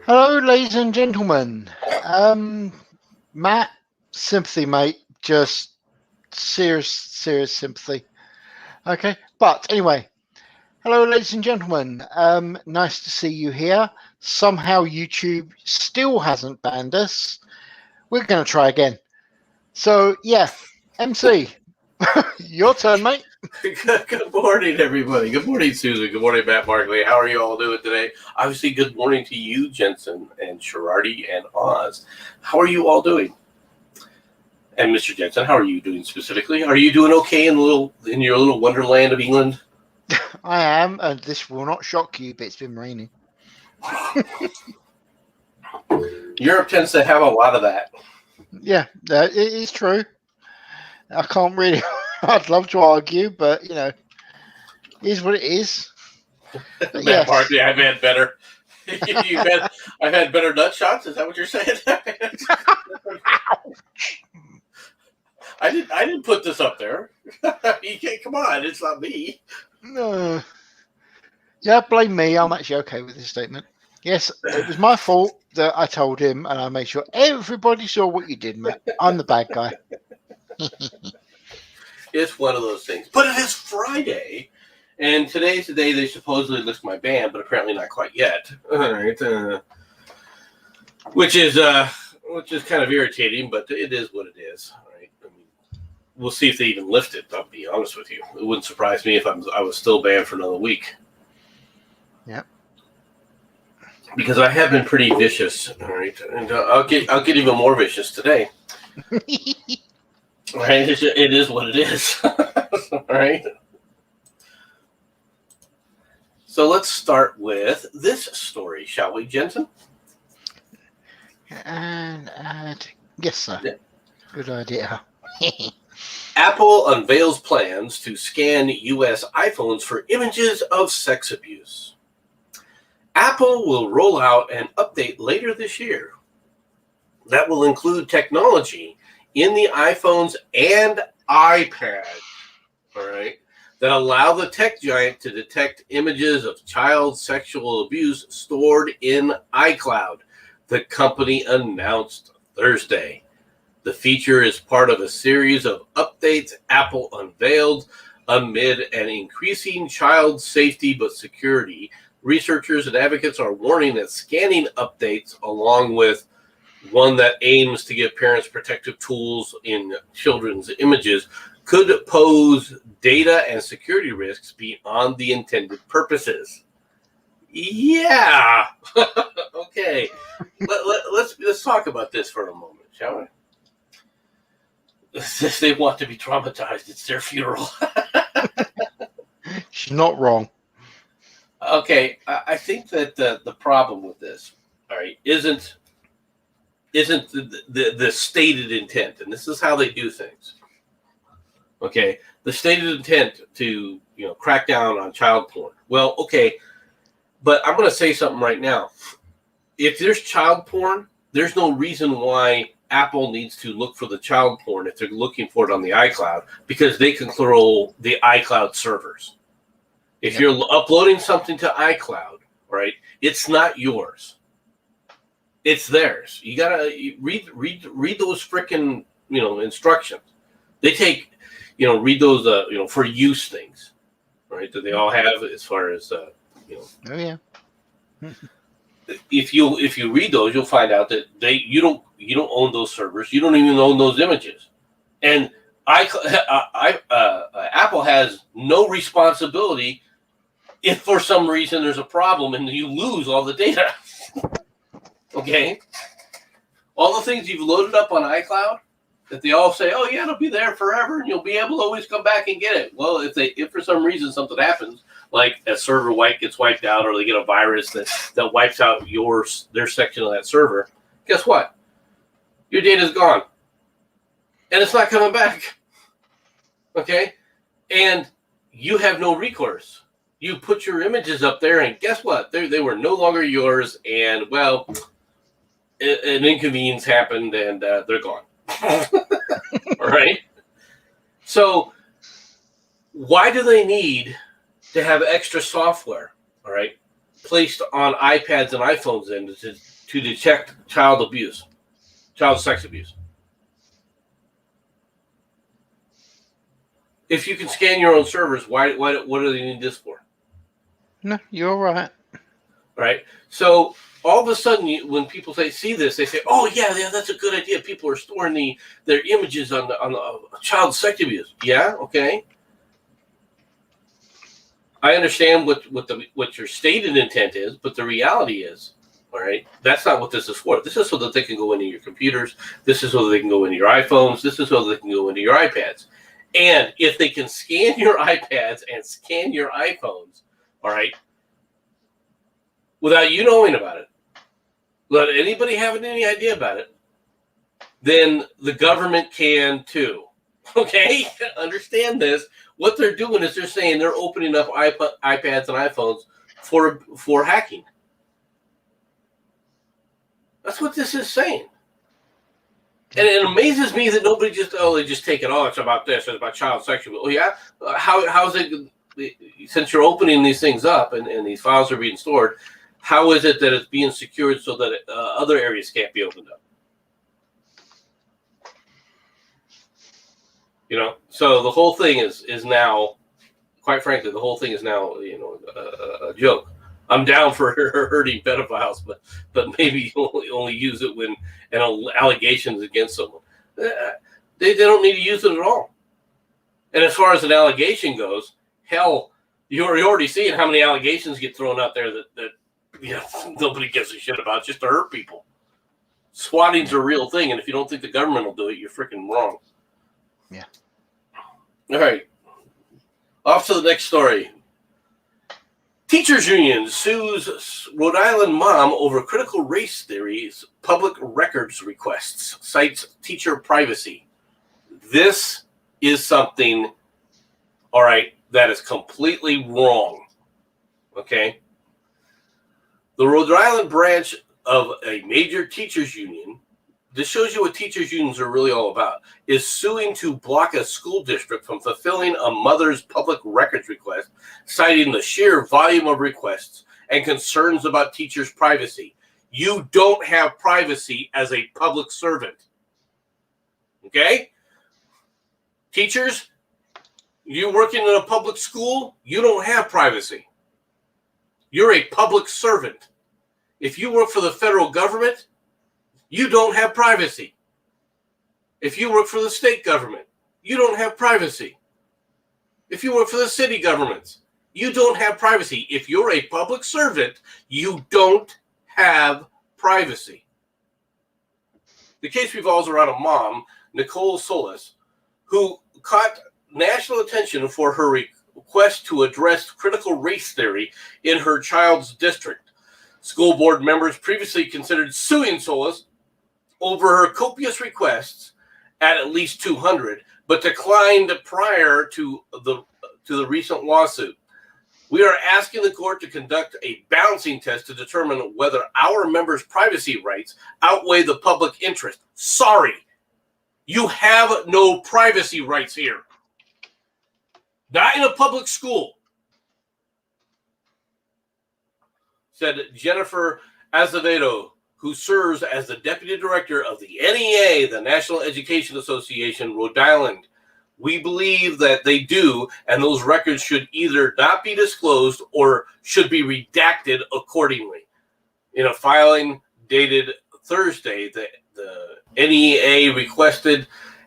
Hello, ladies and gentlemen. Matt, sympathy, mate. Just serious sympathy. Okay, but anyway, hello, ladies and gentlemen. Nice to see you here. Somehow YouTube still hasn't banned us. We're going to try again. So, yeah, MC, your turn, mate. Good morning, everybody. Good morning, Susan. Good morning, Matt Markley. How are you all doing today? Obviously, good morning to you, Jensen and Sherardi and Oz. How are you all doing? And Mr. Jensen, how are you doing specifically? Are you doing okay in your little wonderland of England? I am, and this will not shock you, but it's been raining. Europe tends to have a lot of that. Yeah, it is true. I can't really. I'd love to argue, but it is what it is. But Matt yes. Markley, I've had better. I've had better nut shots. Is that what you're saying? I didn't put this up there. You can't. Come on, it's not me. No. Yeah, blame me. I'm actually okay with this statement. Yes, it was my fault that I told him, and I made sure everybody saw what you did, Matt. I'm the bad guy. It's one of those things. But it is Friday, and today's the day they supposedly list my band, but apparently not quite yet. All right, which is kind of irritating, but it is what it is. All right, I mean, we'll see if they even lift it. I'll be honest with you; it wouldn't surprise me if I was still banned for another week. Yep. Because I have been pretty vicious. All right, and I'll get even more vicious today. Right, it is what it is. All right. So let's start with this story, shall we, Jensen? And yes, sir. Yeah. Good idea. Apple unveils plans to scan U.S. iPhones for images of sex abuse. Apple will roll out an update later this year that will include technology in the iPhones and iPads, all right, that allow the tech giant to detect images of child sexual abuse stored in iCloud, the company announced Thursday. The feature is part of a series of updates Apple unveiled amid an increasing child safety but security. Researchers and advocates are warning that scanning updates, along with one that aims to give parents protective tools in children's images, could pose data and security risks beyond the intended purposes. Yeah. Okay. Let's talk about this for a moment, shall we? If they want to be traumatized, it's their funeral. She's not wrong. Okay, I think that the problem with this, all right, isn't the stated intent, and this is how they do things. Okay, the stated intent to crack down on child porn. Well, okay, but I'm going to say something right now. If there's child porn, there's no reason why Apple needs to look for the child porn if they're looking for it on the iCloud, because they control the iCloud servers. If you're uploading something to iCloud, right, it's not yours. It's theirs. You gotta read those frickin' instructions. They take read those for use things, right? That they all have as far as Oh yeah. If you read those, you'll find out that you don't own those servers. You don't even own those images, and Apple has no responsibility if for some reason there's a problem and you lose all the data. Okay, all the things you've loaded up on iCloud that they all say, oh yeah, it'll be there forever and you'll be able to always come back and get it. Well, if for some reason something happens, like a server gets wiped out, or they get a virus that wipes out their section of that server, guess what? Your data's gone, and it's not coming back. Okay, and you have no recourse. You put your images up there, and guess what? They were no longer yours, and well, an inconvenience happened, and they're gone. All right. So why do they need to have extra software, all right, placed on iPads and iPhones to detect child sex abuse. If you can scan your own servers, what do they need this for? No, you're right. Right? So all of a sudden, when people see this, they say, "Oh yeah, that's a good idea." People are storing their images on the child sex abuse. Yeah, okay. I understand what your stated intent is, but the reality is, all right, that's not what this is for. This is so that they can go into your computers. This is so that they can go into your iPhones. This is so that they can go into your iPads. And if they can scan your iPads and scan your iPhones, all right, without you knowing about it, without anybody having any idea about it, then the government can too. Okay? Understand this. What they're doing is they're saying they're opening up iPads and iPhones for hacking. That's what this is saying. And it amazes me that nobody they just take it, it's about this, it's about child sexual. Oh yeah? How's it, since you're opening these things up and these files are being stored, how is it that it's being secured so that other areas can't be opened up? You know, so the whole thing is now, quite frankly, the whole thing is now, a joke. I'm down for hurting pedophiles, but maybe only use it when allegations against someone. They don't need to use it at all. And as far as an allegation goes, hell, you're already seeing how many allegations get thrown out there that nobody gives a shit about, just to hurt people. Swatting's a real thing, and if you don't think the government will do it, you're freaking wrong. Yeah. All right. Off to the next story. Teachers union sues Rhode Island mom over critical race theories, public records requests, cites teacher privacy. This is something, all right, that is completely wrong. Okay? The Rhode Island branch of a major teachers union, this shows you what teachers unions are really all about, is suing to block a school district from fulfilling a mother's public records request, citing the sheer volume of requests and concerns about teachers' privacy. You don't have privacy as a public servant. Okay? Teachers, you're working in a public school, you don't have privacy. You're a public servant. If you work for the federal government, you don't have privacy. If you work for the state government, you don't have privacy. If you work for the city governments, you don't have privacy. If you're a public servant, you don't have privacy. The case revolves around a mom, Nicole Solis, who caught national attention for her request to address critical race theory in her child's district. School board members previously considered suing Solis over her copious requests at least 200, but declined prior to the recent lawsuit. We are asking the court to conduct a balancing test to determine whether our members' privacy rights outweigh the public interest. Sorry, you have no privacy rights here. Not in a public school. Said Jennifer Azevedo, who serves as the deputy director of the NEA, the National Education Association, Rhode Island. We believe that they do, and those records should either not be disclosed or should be redacted accordingly. In a filing dated Thursday, the NEA requested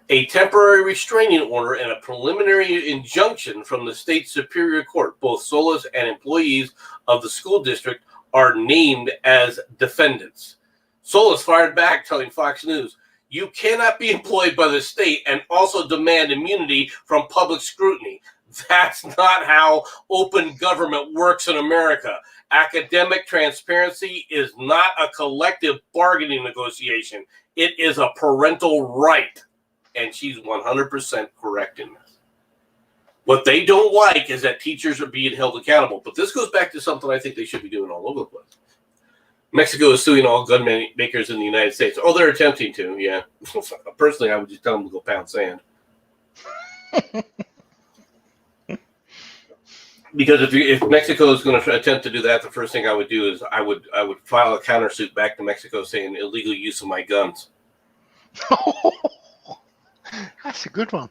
a temporary restraining order and a preliminary injunction from the state superior court. Both Solis and employees of the school district are named as defendants. Solis fired back, telling Fox News, "You cannot be employed by the state and also demand immunity from public scrutiny. That's not how open government works in America. Academic transparency is not a collective bargaining negotiation. It is a parental right." And she's 100% correct in this. What they don't like is that teachers are being held accountable. But this goes back to something I think they should be doing all over the place. Mexico is suing all gun makers in the United States. Oh, they're attempting to, yeah. Personally, I would just tell them to go pound sand. Because if Mexico is going to attempt to do that, the first thing I would do is I would file a countersuit back to Mexico saying illegal use of my guns. That's a good one.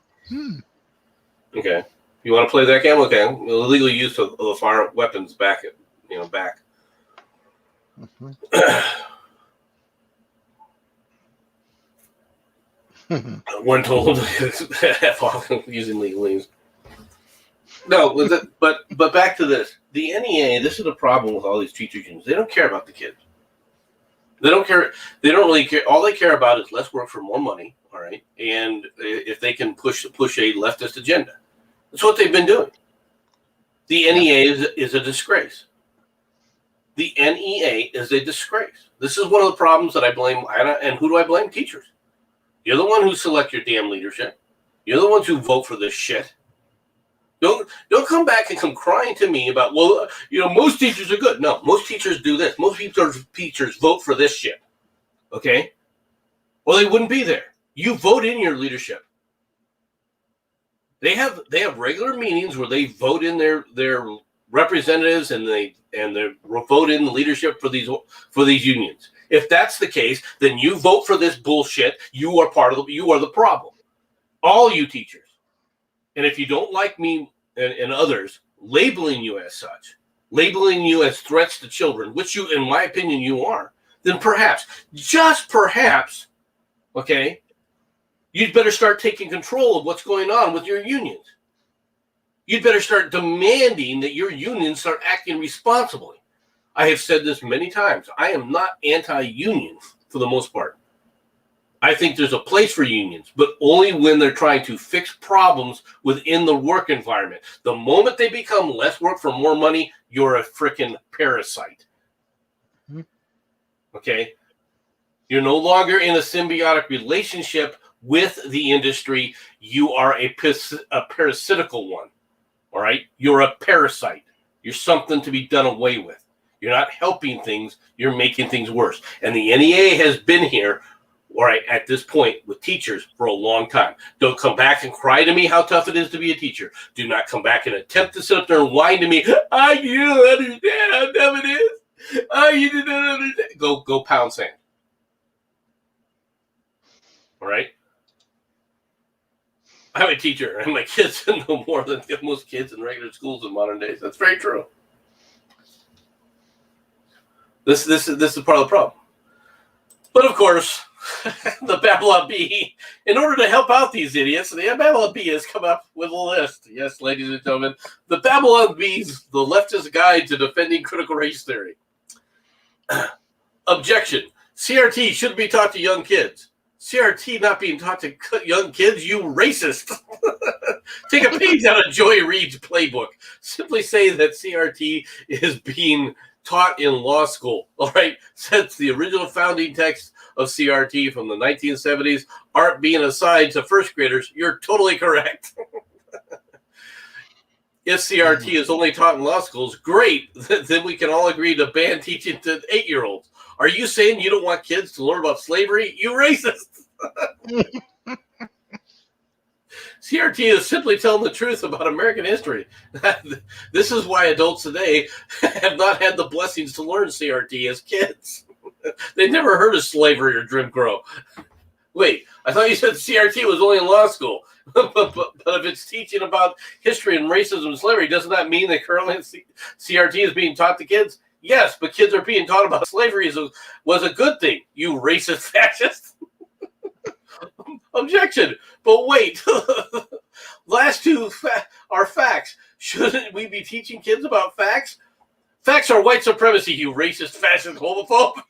Okay, you want to play that game? Okay, illegal use of the fire weapons back. Back. One told using legalese. No, but back to this. The NEA. This is the problem with all these teachers unions. They don't care about the kids. They don't care. They don't really care. All they care about is less work for more money. All right, and if they can push a leftist agenda, that's what they've been doing. The NEA is a disgrace. The NEA is a disgrace. This is one of the problems that I blame. And who do I blame? Teachers. You're the one who select your damn leadership. You're the ones who vote for this shit. Don't come back and come crying to me about, well, most teachers are good. No, most teachers do this. Most teachers vote for this shit. Okay? Well, they wouldn't be there. You vote in your leadership. They have regular meetings where they vote in their representatives and they vote in the leadership for these unions. If that's the case, then you vote for this bullshit. You are the problem. All you teachers. And if you don't like me and others labeling you as such, labeling you as threats to children, which you, in my opinion, you are, then perhaps, just perhaps, okay, you'd better start taking control of what's going on with your unions. You'd better start demanding that your unions start acting responsibly. I have said this many times. I am not anti-union for the most part. I think there's a place for unions, but only when they're trying to fix problems within the work environment. The moment they become less work for more money, you're a freaking parasite. Okay? You're no longer in a symbiotic relationship with the industry. You are a parasitical one. All right? You're a parasite. You're something to be done away with. You're not helping things. You're making things worse. And the NEA has been here, all right, at this point with teachers for a long time. Don't come back and cry to me how tough it is to be a teacher. Do not come back and attempt to sit up there and whine to me. You don't understand how tough it is. You didn't understand. Go pound sand. All right? I'm a teacher, and my kids know more than most kids in regular schools in modern days. That's very true. This is part of the problem. But of course, the Babylon Bee, in order to help out these idiots, the Babylon Bee has come up with a list. Yes, ladies and gentlemen, the Babylon Bee's The Leftist Guide to Defending Critical Race Theory. Objection. CRT shouldn't be taught to young kids. CRT not being taught to young kids, you racist. Take a page out of Joy Reid's playbook. Simply say that CRT is being taught in law school. All right, since the original founding text of CRT from the 1970s aren't being assigned to first graders, you're totally correct. If CRT is only taught in law schools, great. Then we can all agree to ban teaching to 8-year-olds. Are you saying you don't want kids to learn about slavery? You racist. CRT is simply telling the truth about American history. This is why adults today have not had the blessings to learn CRT as kids. They never heard of slavery or Jim Crow. Wait, I thought you said CRT was only in law school. but if it's teaching about history and racism and slavery, doesn't that mean that currently CRT is being taught to kids? Yes, but kids are being taught about slavery was a good thing, you racist fascist. Objection. But wait, last two are facts. Shouldn't we be teaching kids about facts? Facts are white supremacy, you racist, fascist, homophobe.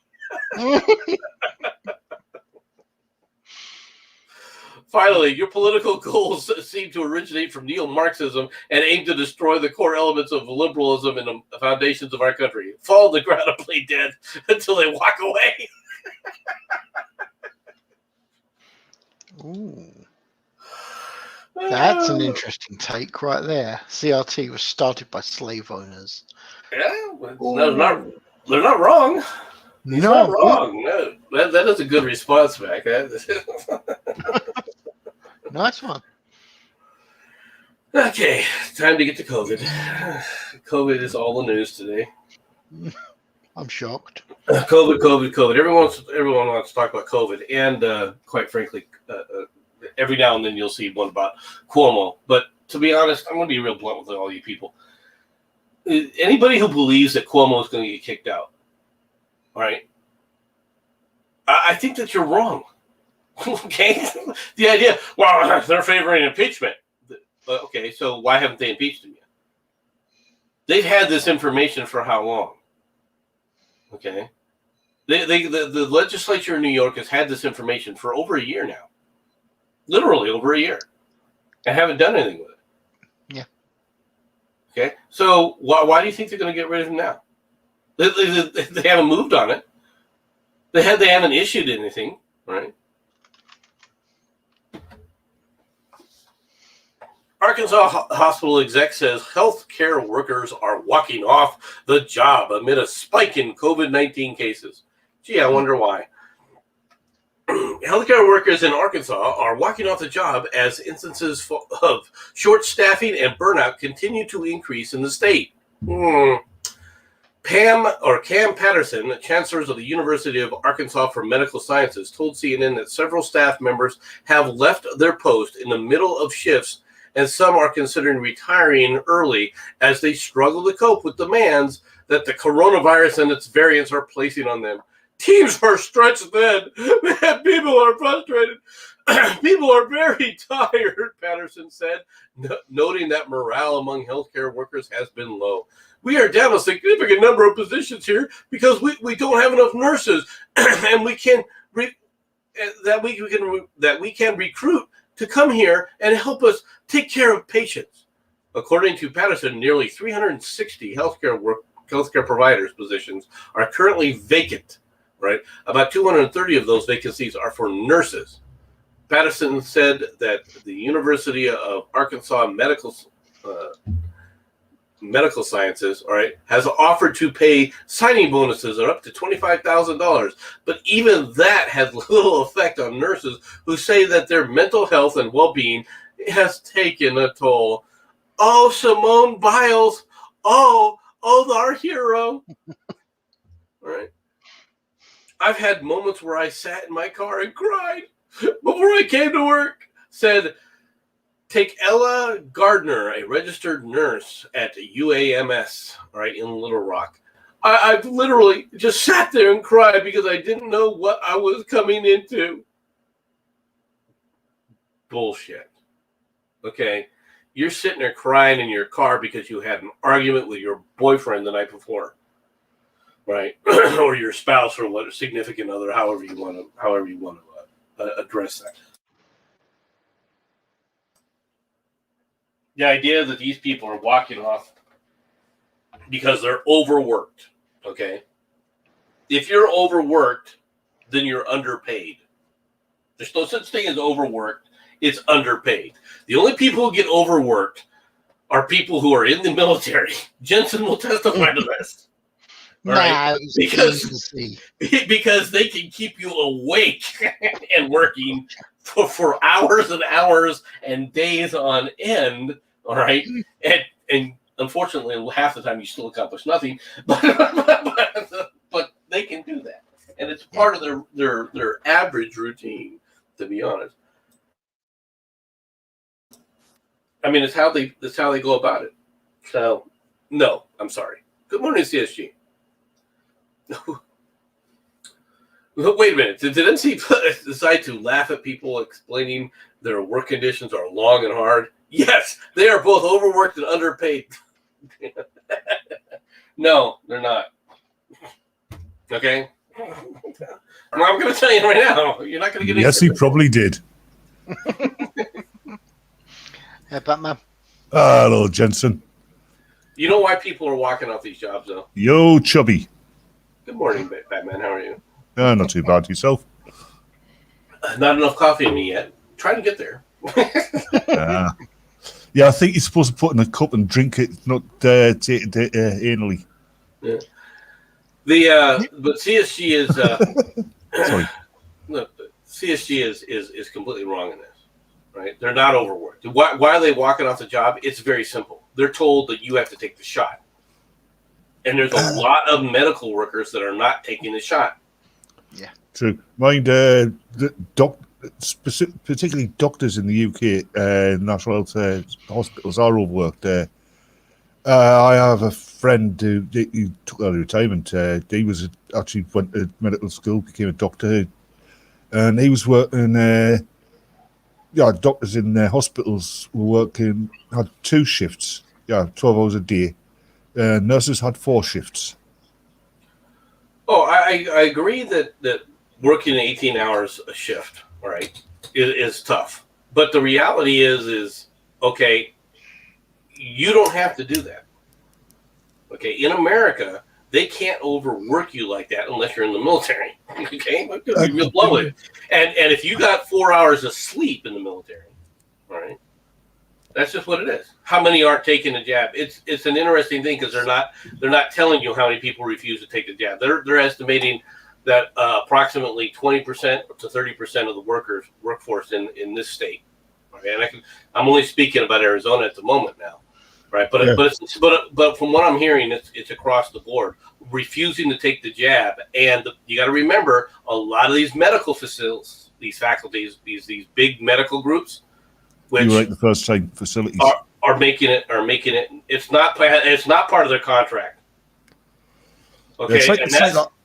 Finally, your political goals seem to originate from neo-Marxism and aim to destroy the core elements of liberalism and the foundations of our country. Fall to the ground and play dead until they walk away. Ooh. That's an interesting take right there. CRT was started by slave owners. Yeah, they're not wrong. He's not wrong. No, that is a good response back. Nice one. Okay, time to get to COVID. COVID is all the news today. I'm shocked. COVID. Everyone wants to talk about COVID, and quite frankly, every now and then you'll see one about Cuomo. But to be honest, I'm going to be real blunt with all you people. Anybody who believes that Cuomo is going to get kicked out, all right, I think that you're wrong. Okay, the idea, well, they're favoring impeachment. Okay, so why haven't they impeached him yet? They've had this information for how long? Okay, the legislature in New York has had this information for over a year now, literally over a year, and haven't done anything with it. Yeah. Okay, so why do you think they're going to get rid of him now? They haven't moved on it. They haven't issued anything, right? Arkansas hospital exec says healthcare workers are walking off the job amid a spike in COVID-19 cases. Gee, I wonder why. Healthcare workers in Arkansas are walking off the job as instances of short staffing and burnout continue to increase in the state. Cam Patterson, chancellor of the University of Arkansas for Medical Sciences, told CNN that several staff members have left their post in the middle of shifts, and some are considering retiring early as they struggle to cope with demands that the coronavirus and its variants are placing on them. Teams are stretched thin. People are frustrated. People are very tired, Patterson said, noting that morale among healthcare workers has been low. We are down a significant number of positions here because we don't have enough nurses, and we can recruit to come here and help us take care of patients. According to Patterson, nearly 360 healthcare providers positions are currently vacant. Right, about 230 of those vacancies are for nurses. Patterson said that the University of Arkansas Medical Sciences, all right, has offered to pay signing bonuses of up to $25,000, but even that has little effect on nurses who say that their mental health and well-being has taken a toll. Oh, Simone Biles! Oh, our hero! All right. I've had moments where I sat in my car and cried before I came to work, said, take Ella Gardner, a registered nurse at UAMS, all right, in Little Rock. I've literally just sat there and cried because I didn't know what I was coming into. Bullshit. Okay? You're sitting there crying in your car because you had an argument with your boyfriend the night before. Right, or your spouse, or what, significant other, however you want to address that. The idea that these people are walking off because they're overworked. Okay, if you're overworked, then you're underpaid. There's no such thing as overworked. It's underpaid. The only people who get overworked are people who are in the military. Jensen will testify to this. Right? Because they can keep you awake and working for hours and hours and days on end, all right? And unfortunately, half the time you still accomplish nothing, but they can do that, and it's part of their average routine, to be honest. I mean, it's how they go about it. So, no, I'm sorry. Good morning, CSG. Wait a minute. Did NC decide to laugh at people explaining their work conditions are long and hard? Yes, they are both overworked and underpaid. No, they're not. Okay? I'm going to tell you right now. You're not going to get Yes, he probably did. Hey, Batman. Hello, Jensen. You know why people are walking off these jobs, though? Yo, Chubby. Good morning, Batman. How are you? Not too bad. Yourself? Not enough coffee in me yet. Trying to get there. Yeah, I think you're supposed to put in a cup and drink it, not take it anally. Yeah. But CSG is sorry. Look, CSG is completely wrong in this. right? They're not overworked. Why are they walking off the job? It's very simple. They're told that you have to take the shot. And there's a lot of medical workers that are not taking the shot. Yeah. True. Mind, particularly doctors in the UK, National Health hospitals are overworked. I have a friend who took early retirement. He was actually went to medical school, became a doctor, and he was working. Doctors in hospitals were working, had 2 shifts. 12 hours a day. Nurses had 4 shifts. Oh, I agree that working 18 hours a shift, all right, is tough. But the reality is okay, you don't have to do that. Okay, in America, they can't overwork you like that unless you're in the military. Okay, be real blunt with it. And if you got 4 hours of sleep in the military, all right, that's just what it is. How many aren't taking the jab? It's an interesting thing because they're not telling you how many people refuse to take the jab. They're estimating that approximately 20% to 30% of the workforce in this state. Okay, and I'm only speaking about Arizona at the moment now, right? But from what I'm hearing, it's across the board, refusing to take the jab. And you got to remember, a lot of these medical facilities, these faculties, these big medical groups, which you were right the first time facilities are making it. It's not part of their contract. Okay,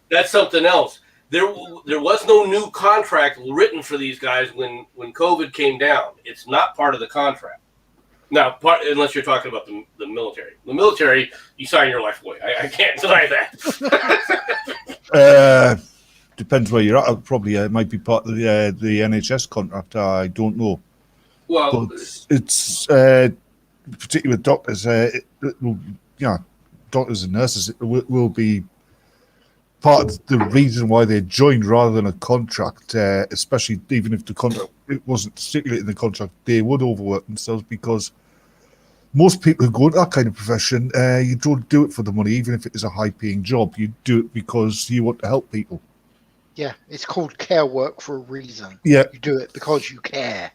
that's something else. There was no new contract written for these guys when COVID came down. It's not part of the contract. Now, unless you're talking about the military. The military, you sign your life away. I can't deny that. Depends where you're at. Probably it might be part of the NHS contract. I don't know. Well, but it's particularly with doctors. Doctors and nurses will be part of the reason why they joined rather than a contract. Especially even if the contract it wasn't stipulated in the contract, they would overwork themselves because most people who go into that kind of profession, you don't do it for the money, even if it is a high-paying job. You do it because you want to help people. Yeah, it's called care work for a reason. Yeah, you do it because you care.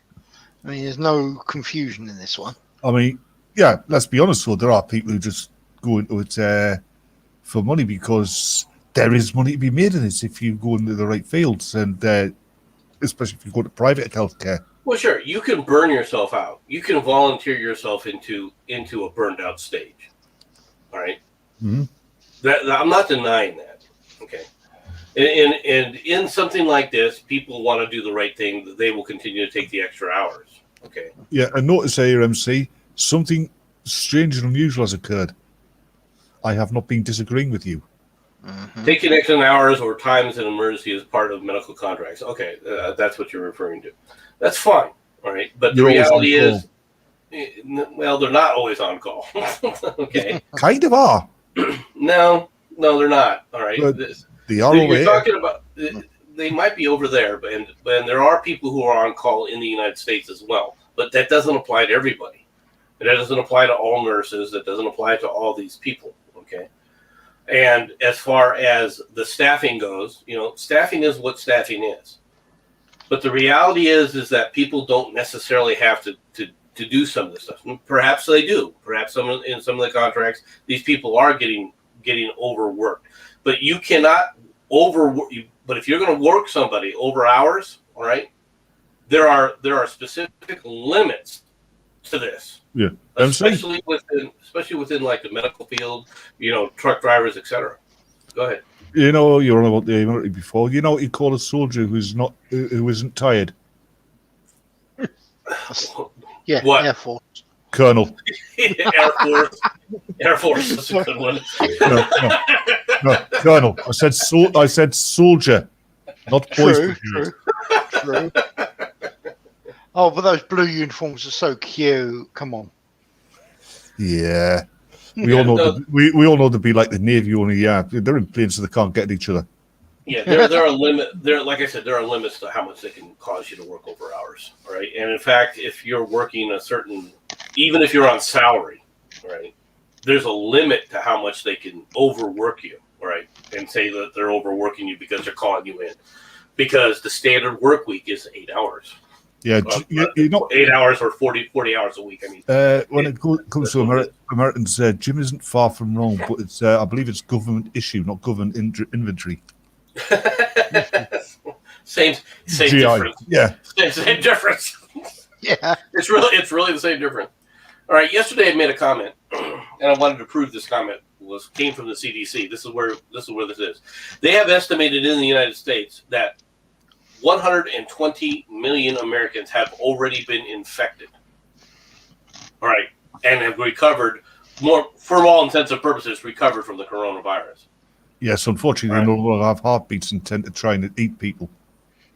I mean, there's no confusion in this one. I mean, yeah, let's be honest, though. There are people who just go into it for money because there is money to be made in it if you go into the right fields, and especially if you go to private healthcare. Well, sure, you can burn yourself out. You can volunteer yourself into a burned out stage. All right? Mm-hmm. That I'm not denying that. Okay. And in something like this, people want to do the right thing. They will continue to take the extra hours. Okay. Yeah, and notice here, MC, something strange and unusual has occurred. I have not been disagreeing with you. Mm-hmm. Taking extra hours or times in emergency is part of medical contracts. Okay, that's what you're referring to. That's fine. All right. But the reality is, well, they're not always on call. Okay. Kind of are. No, they're not. All right. They are you're talking about. They might be over there, but there are people who are on call in the United States as well. But that doesn't apply to everybody. That doesn't apply to all nurses. That doesn't apply to all these people. Okay. And as far as the staffing goes, staffing is what staffing is. But the reality is that people don't necessarily have to do some of this stuff. Perhaps they do. Perhaps in some of the contracts, these people are getting overworked. But you cannot overwork. But if you're going to work somebody over hours, all right, there are specific limits to this. Yeah, especially within like the medical field, truck drivers, etc. Go ahead. You're on about the military before. You know what you call a soldier who isn't tired? Yeah, what? Air Force. Colonel. Air Force is a good one. No, Colonel. I said soldier, not boys. True. Oh, but those blue uniforms are so cute. Come on. Yeah. We all know we all know to be like the Navy, only they're in planes so they can't get at each other. Yeah, there are limit. Like I said, there are limits to how much they can cause you to work over hours. All right, and in fact, if you're working even if you're on salary, right, there's a limit to how much they can overwork you. All right, and say that they're overworking you because they're calling you in, because the standard work week is 8 hours. Yeah, you're not 8 hours or 40 hours a week. I mean, when it comes to Americans, Jim isn't far from wrong, but it's I believe it's government issue, not government inventory. same GI. difference. Yeah, Same difference. Yeah. It's really the same difference. All right. Yesterday I made a comment, and I wanted to prove this comment came from the CDC. This is where this is. They have estimated in the United States that 120 million Americans have already been infected. All right, and have recovered for all intents and purposes, recovered from the coronavirus. yes. Unfortunately, they no longer have heartbeats and tend to try and eat people.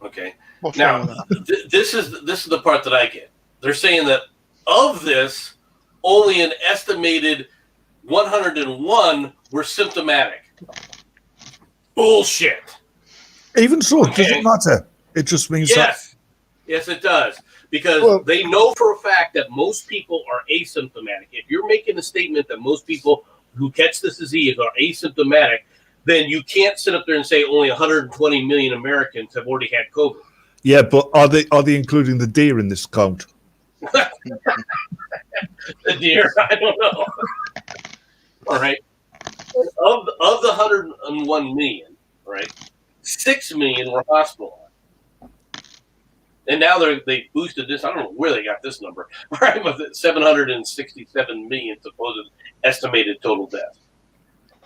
Okay. What's Now, wrong with that? this is the part that I get. They're saying that of this, only an estimated 101 were symptomatic. Bullshit. Even so, it Okay. doesn't matter. It just means Yes. Yes, it does. Because they know for a fact that most people are asymptomatic. If you're making a statement that most people who catch this disease are asymptomatic, then you can't sit up there and say only 120 million Americans have already had COVID. yeah, but are they including the deer in this count? The deer, I don't know. All right. Of the 101 million, all right, 6 million were hospitalized. And now they boosted this. I don't know where they got this number. All right, with 767 million supposed estimated total deaths.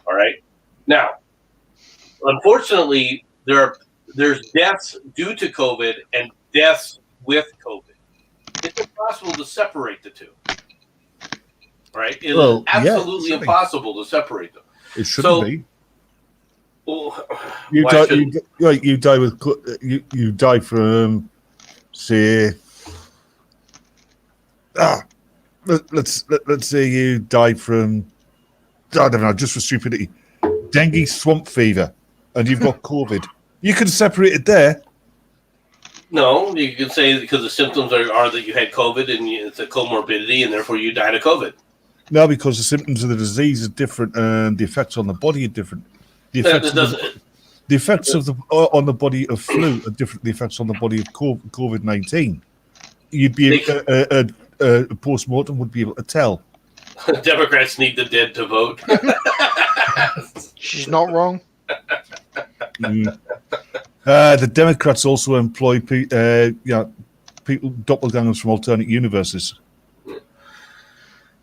All right. Now, unfortunately, there's deaths due to COVID and deaths with COVID. It's impossible to separate the two. Right? It is absolutely impossible to separate them. It shouldn't be. Well, You die from say let's say you die from I don't know, just for stupidity, dengue, swamp fever, and you've got COVID. You can separate it there. No, you can say because the symptoms are that you had COVID and it's a comorbidity, and therefore you died of COVID. No, because the symptoms of the disease are different and the effects on the body are different. The effects on the body of flu are different. The effects on the body of COVID-19. You'd be a post-mortem would be able to tell. Democrats need the dead to vote. She's not wrong. The Democrats also employ people, doppelgangers from alternate universes.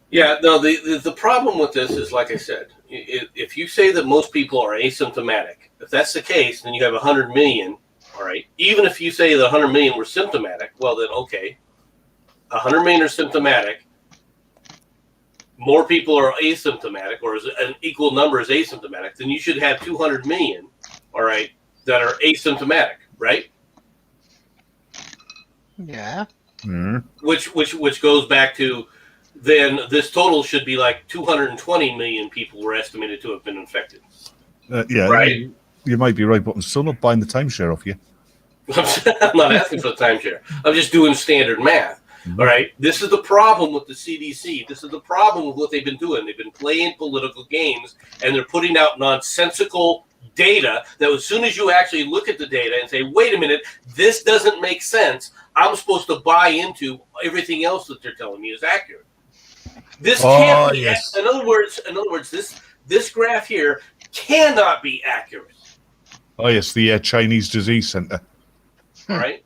Yeah, no, the problem with this is, like I said, if you say that most people are asymptomatic, if that's the case, then you have 100 million, all right? Even if you say that 100 million were symptomatic, well, then, okay, 100 million are symptomatic, more people are asymptomatic, or an equal number is asymptomatic, then you should have 200 million, all right, that are asymptomatic, right? Yeah. Mm-hmm. Which goes back to, then this total should be like 220 million people were estimated to have been infected. Yeah, right. You might be right, but I'm still not buying the timeshare off you. I'm not asking for the timeshare. I'm just doing standard math. Mm-hmm. All right. This is the problem with the CDC. This is the problem with what they've been doing. They've been playing political games, and they're putting out nonsensical data that as soon as you actually look at the data and say, wait a minute, this doesn't make sense, I'm supposed to buy into everything else that they're telling me is accurate. This can't be. Yes. In other words, this graph here cannot be accurate. Oh yes, the Chinese Disease Center. All right.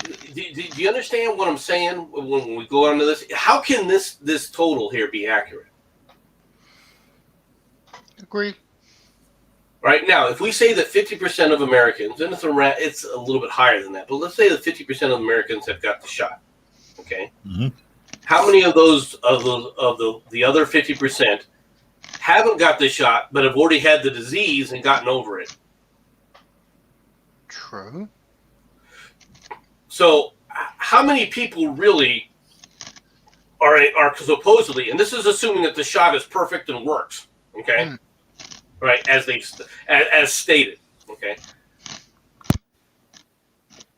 Do you understand what I'm saying when we go on to this? How can this total here be accurate? Agree. Right now, if we say that 50% of Americans, and it's a little bit higher than that, but let's say that 50% of Americans have got the shot. Okay. Mm-hmm. How many of the other 50% haven't got the shot but have already had the disease and gotten over it? True. So, how many people really are supposedly, and this is assuming that the shot is perfect and works, okay? Right, as stated, okay?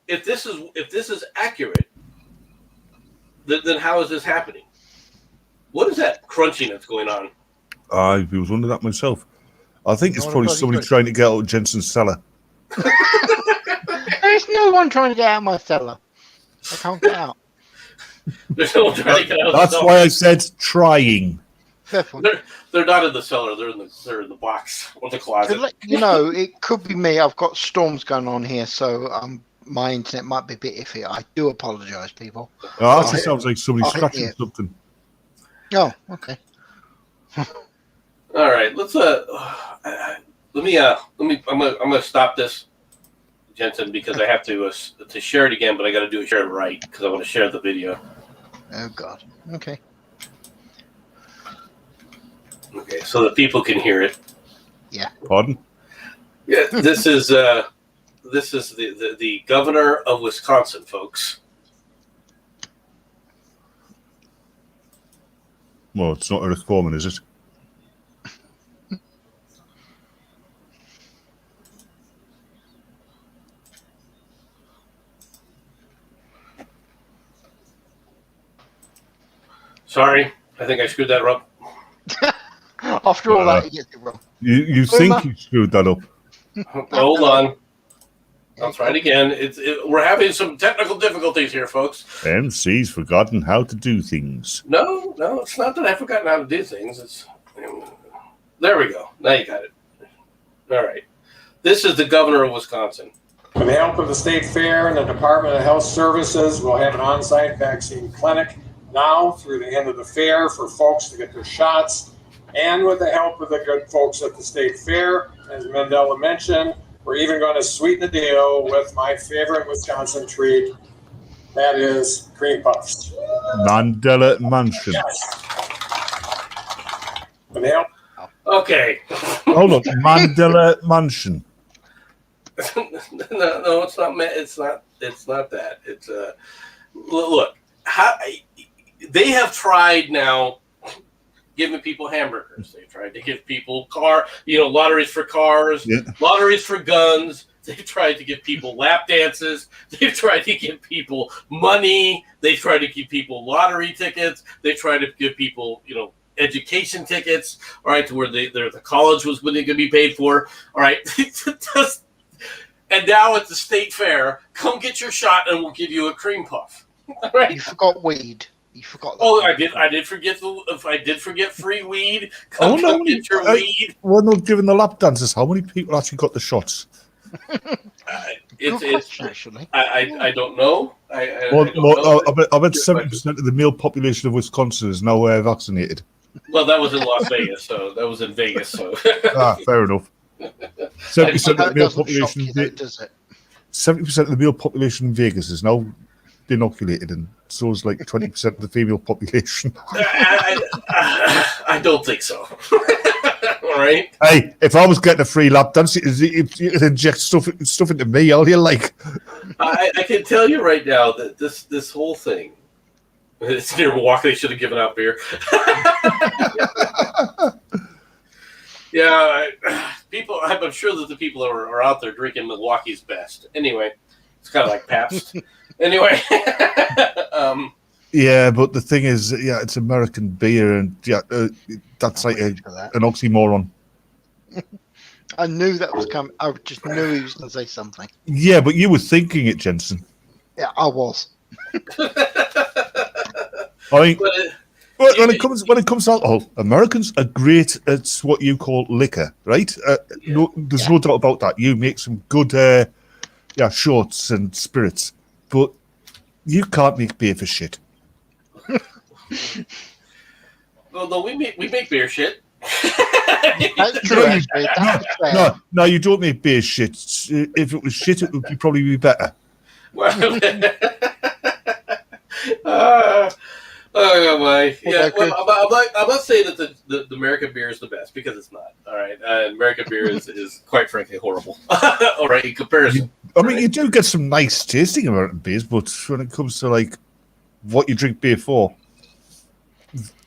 If this is accurate, then how is this happening? What is that crunching that's going on? I was wondering that myself. I think it's probably somebody trying to get out of Jensen's cellar. There's no one trying to get out of my cellar. I can't get out. There's no one trying to get out of the That's cellar. why I said trying. Fair point. They're not in the cellar. They're in the box or the To closet. let you know, it could be me. I've got storms going on here, so my internet might be a bit iffy. I do apologise, people. Oh, that sounds like somebody I scratching hear. something. Oh, okay. All right, let's let me I'm gonna stop this, Jensen, because I have to share it again, but I got to do it share it right because I want to share the video. Oh God. Okay. Okay, so that people can hear it. Pardon? Yeah, this is the governor of Wisconsin, folks. Well, it's not Eric Foreman, is it? Sorry, I think I screwed that up. After all that, he gets it wrong. You think you screwed that up? Hold on. I'll try it again. We're having some technical difficulties here, folks. MC's forgotten how to do things. No, it's not that I've forgotten how to do things. There we go. Now you got it. All right. This is the governor of Wisconsin. With the help of the State Fair and the Department of Health Services, we'll have an on-site vaccine clinic now through the end of the fair for folks to get their shots. And with the help of the good folks at the State Fair, as Mandela mentioned, we're even going to sweeten the deal with my favorite Wisconsin treat, that is cream puffs. Mandela Mansion. Yes. With the help Okay. Hold on, Mandela Mansion. No, it's not. It's not that. It's look. They have tried now giving people hamburgers. They've tried to give people lotteries for cars, lotteries for guns. They've tried to give people lap dances. They've tried to give people money. They've tried to give people lottery tickets. They tried to give people, education tickets. All right, to where the college was going to be paid for. All right, and now at the state fair, come get your shot, and we'll give you a cream puff. All right. You forgot weed. You forgot that. Oh, I did forget free weed. Come get your weed. We're not giving the lap dances. How many people actually got the shots? Good question, actually. I don't know. I Well, don't know. I bet 70% of the male population of Wisconsin is now vaccinated. Well, that was in Las Vegas, so that was in Vegas. So Fair enough. 70% of the That male doesn't shock population. you, though, does it? 70% of the male population in Vegas is now inoculated, and so is like 20% of the female population. I don't think so. All right. Hey, if I was getting a free lap dance, you could inject stuff into me. All you like. I can tell you right now that this whole thing. It's near Milwaukee. They should have given out beer. Yeah, people. I'm sure that the people that are out there drinking Milwaukee's best. Anyway, it's kind of like Pabst. Anyway, Yeah, but the thing is, it's American beer, and that's like an oxymoron. I knew that was coming. I just knew he was going to say something. Yeah, but you were thinking it, Jensen. Yeah, I was. I mean, when it comes to alcohol, Americans are great at what you call liquor, right? There's no doubt about that. You make some good, shorts and spirits, but you can't make beer for shit. Well, no, we make beer shit. That's true, actually. That's fair. No, you don't make beer shit. If it was shit, it would probably be better. Well, oh my! Yeah, well, I'm not saying that the American beer is the best, because it's not. All right, American beer is quite frankly horrible. All right, in comparison. I mean, you do get some nice tasting American beers, but when it comes to like what you drink beer for,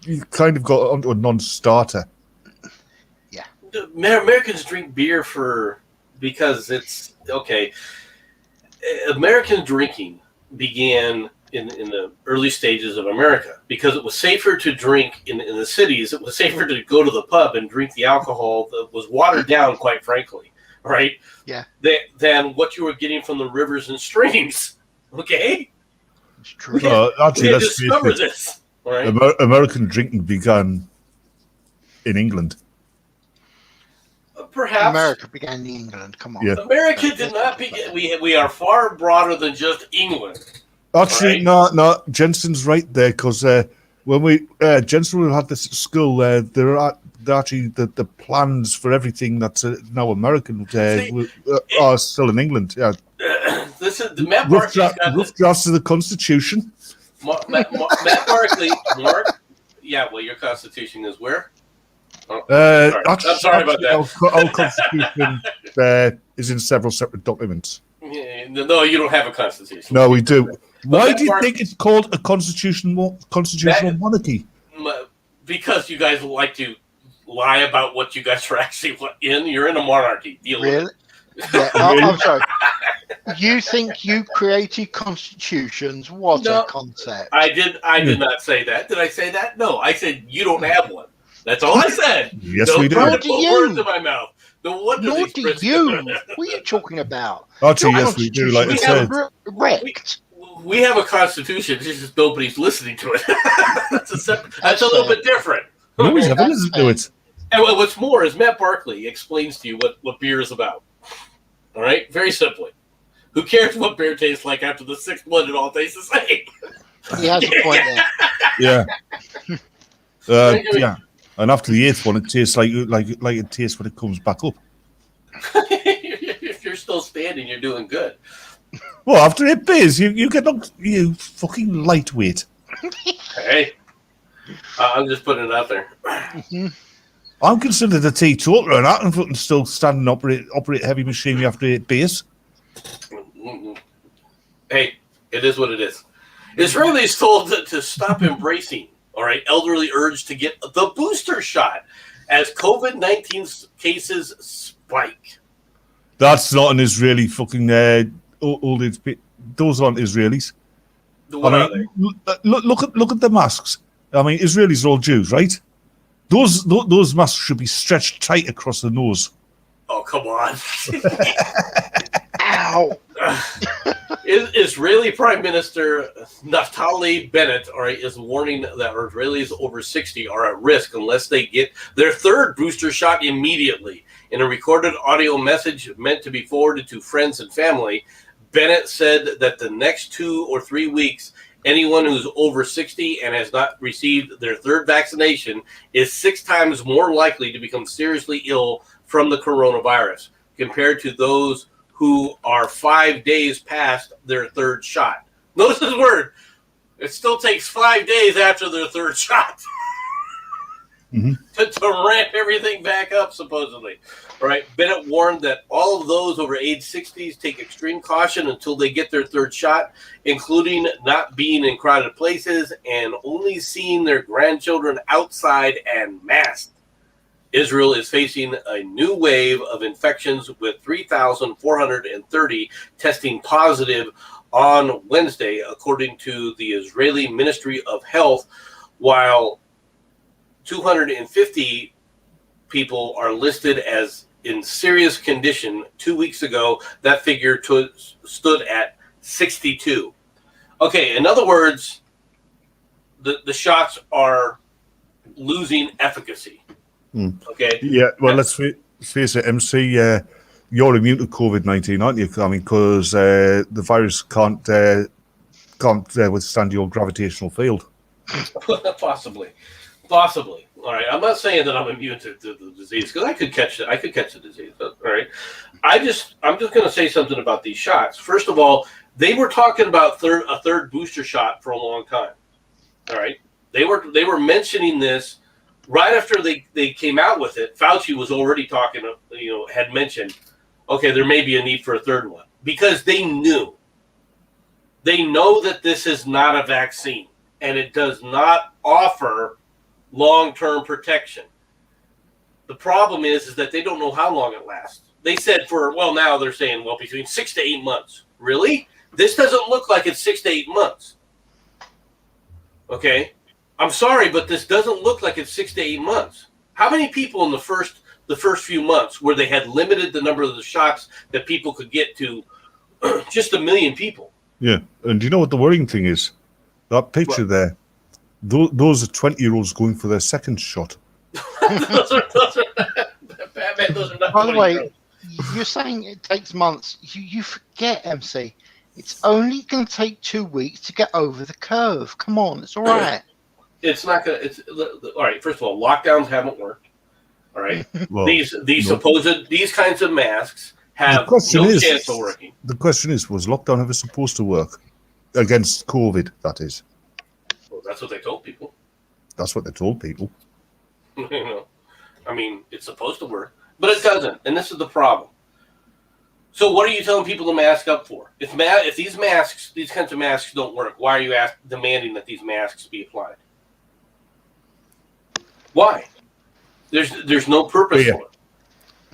you kind of got onto a non-starter. Yeah, Americans drink beer because it's okay. American drinking began in the early stages of America because it was safer to drink in the cities. It was safer to go to the pub and drink the alcohol that was watered down, quite frankly, right? Yeah. Than what you were getting from the rivers and streams. Okay. It's true. Actually, We let's face discovered it, this. All right. American drinking began in England. Perhaps America began in England. Come on. Yeah. America did not begin. We are far broader than just England. Actually, Right. no, Jensen's right there because when we Jensen had this at school, there are actually the plans for everything that's now American are still in England. Yeah, This is Matt rough, Barkley's got rough drafts of the Constitution. Matt Barkley. Mark. Yeah. Well, your Constitution is where? Oh, I'm sorry about that. Our Constitution is in several separate documents. Yeah, no, you don't have a Constitution. No, we do. Why Matt do you Barkley- think it's called a constitutional monarchy? Because you guys like to lie about what you guys are actually in. You're in a monarchy. Deal with it. Really? Yeah. I'm sorry. You think you created constitutions? What No. a concept! I did not say that. Did I say that? No, I said you don't have one. That's all I said. Yes, Don't we do. try to Nor do put you. words in my mouth. No wonder Nor these do Brits- you. What are you talking about? Actually, Your yes, we do. Like I constitution said, is wrecked. We have a constitution. It's just nobody's listening to it. That's a little bit different. nobody's ever That's listened to it. And what's more is Matt Barkley explains to you what beer is about. All right, very simply. Who cares what beer tastes like after the sixth one? It all tastes the same. He has a point there. Yeah. Yeah. And after the eighth one, it tastes like it tastes when it comes back up. If you're still standing, you're doing good. Well, after 8 beers, you get up, you fucking lightweight. Hey, I'm just putting it out there. I'm considered a teetotaler, and I can fucking still stand and operate heavy machinery after 8 beers. Hey, it is what it is. Israelis told to stop embracing, all right, elderly urge to get the booster shot as COVID-19 cases spike. That's not an Israeli fucking old age. Those aren't Israelis. What are they? Look at the masks. I mean, Israelis are all Jews, right? Those masks should be stretched tight across the nose. Oh, come on. Ow! Israeli Prime Minister Naftali Bennett, all right, is warning that Israelis over 60 are at risk unless they get their third booster shot immediately. In a recorded audio message meant to be forwarded to friends and family, Bennett said that the next 2 or 3 weeks, anyone who's over 60 and has not received their third vaccination is 6 times more likely to become seriously ill from the coronavirus compared to those who are 5 days past their third shot. Notice his word. It still takes 5 days after their third shot to ramp everything back up, supposedly. All right. Bennett warned that all of those over age 60s take extreme caution until they get their third shot, including not being in crowded places and only seeing their grandchildren outside and masked. Israel is facing a new wave of infections with 3,430 testing positive on Wednesday, according to the Israeli Ministry of Health, while 250 people are listed as in serious condition. 2 weeks ago, that figure stood at 62. Okay, in other words, the shots are losing efficacy. Okay. Yeah, well, let's face it, MC. You're immune to COVID-19, aren't you? I mean, because the virus can't withstand your gravitational field. Possibly. All right. I'm not saying that I'm immune to the disease because I could catch the disease. But, all right. I'm just going to say something about these shots. First of all, they were talking about a third booster shot for a long time. All right. They were mentioning this right after they came out with it. Fauci was already talking, had mentioned, okay, there may be a need for a third one because they know that this is not a vaccine and it does not offer long-term protection. The problem is that they don't know how long it lasts. They said now they're saying, between 6 to 8 months. Really? This doesn't look like it's 6 to 8 months. Okay? I'm sorry, but this doesn't look like it's 6 to 8 months. How many people in the first few months where they had limited the number of the shots that people could get to just 1 million people? Yeah, and do you know what the worrying thing is? That picture there, those are 20-year-olds going for their second shot. those are Batman. Those are not. By the way, 20-year-olds. you're saying it takes months. You forget, MC. It's only going to take 2 weeks to get over the curve. Come on, it's all right. It's not gonna. It's all right. First of all, lockdowns haven't worked. All right. Well, these no. these kinds of masks have question no is- chance of working. The question is, was lockdown ever supposed to work? Against COVID, that is. Well, that's what they told people. That's what they told people. You know, I mean, it's supposed to work, but it doesn't, and this is the problem. So, what are you telling people to mask up for? If these kinds of masks don't work, why are you demanding that these masks be applied? Why? There's no purpose Fear. for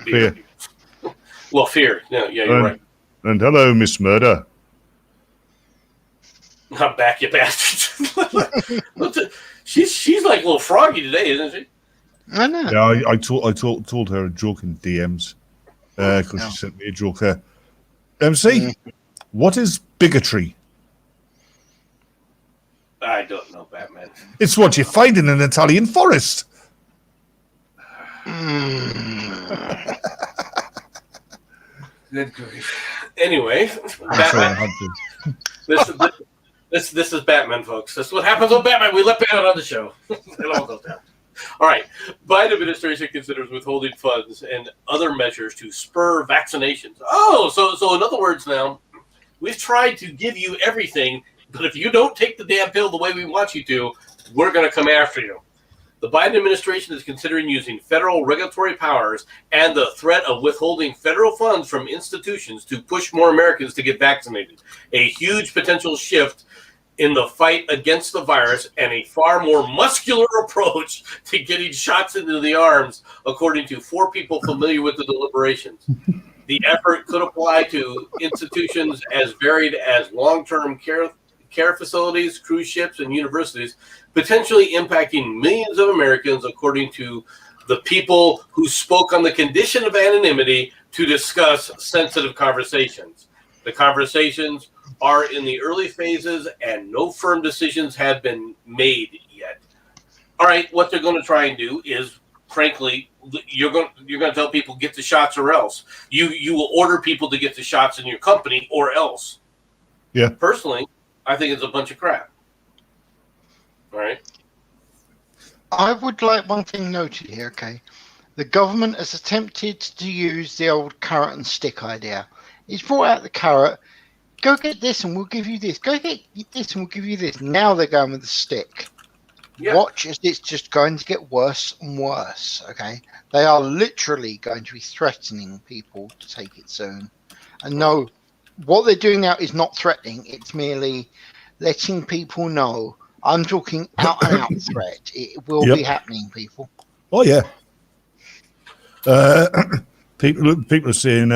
it. Fear. Well, fear. Yeah, you're right. And hello, Miss Murder. I'm back, you bastards. She's like a little froggy today, isn't she? I know. Yeah, I told her a joke in DMs because she sent me a joke. MC, what is bigotry? I don't know, Batman. It's what you find in an Italian forest. Good grief. Anyway, That's all I Batman. had to. This is Batman, folks. This is what happens with Batman. We let Batman on the show. It all goes down. All right. Biden administration considers withholding funds and other measures to spur vaccinations. Oh, so in other words, now we've tried to give you everything, but if you don't take the damn pill the way we want you to, we're going to come after you. The Biden administration is considering using federal regulatory powers and the threat of withholding federal funds from institutions to push more Americans to get vaccinated. A huge potential shift in the fight against the virus and a far more muscular approach to getting shots into the arms, according to 4 people familiar with the deliberations. The effort could apply to institutions as varied as long-term care facilities, cruise ships, and universities, potentially impacting millions of Americans, according to the people who spoke on the condition of anonymity to discuss sensitive conversations. The conversations are in the early phases and no firm decisions have been made yet. All right, what they're going to try and do is, frankly, you're going to tell people get the shots or else. You will order people to get the shots in your company or else. Yeah. Personally, I think it's a bunch of crap. All right. I would like one thing noted here, okay? The government has attempted to use the old carrot and stick idea. It's brought out the carrot. Go get this and we'll give you this. Go get this and we'll give you this. Now they're going with the stick. Yeah. Watch as it's just going to get worse and worse, okay? They are literally going to be threatening people to take it soon. And no, what they're doing now is not threatening. It's merely letting people know. I'm talking out and out threat. It will be happening, people. Oh yeah. People are saying,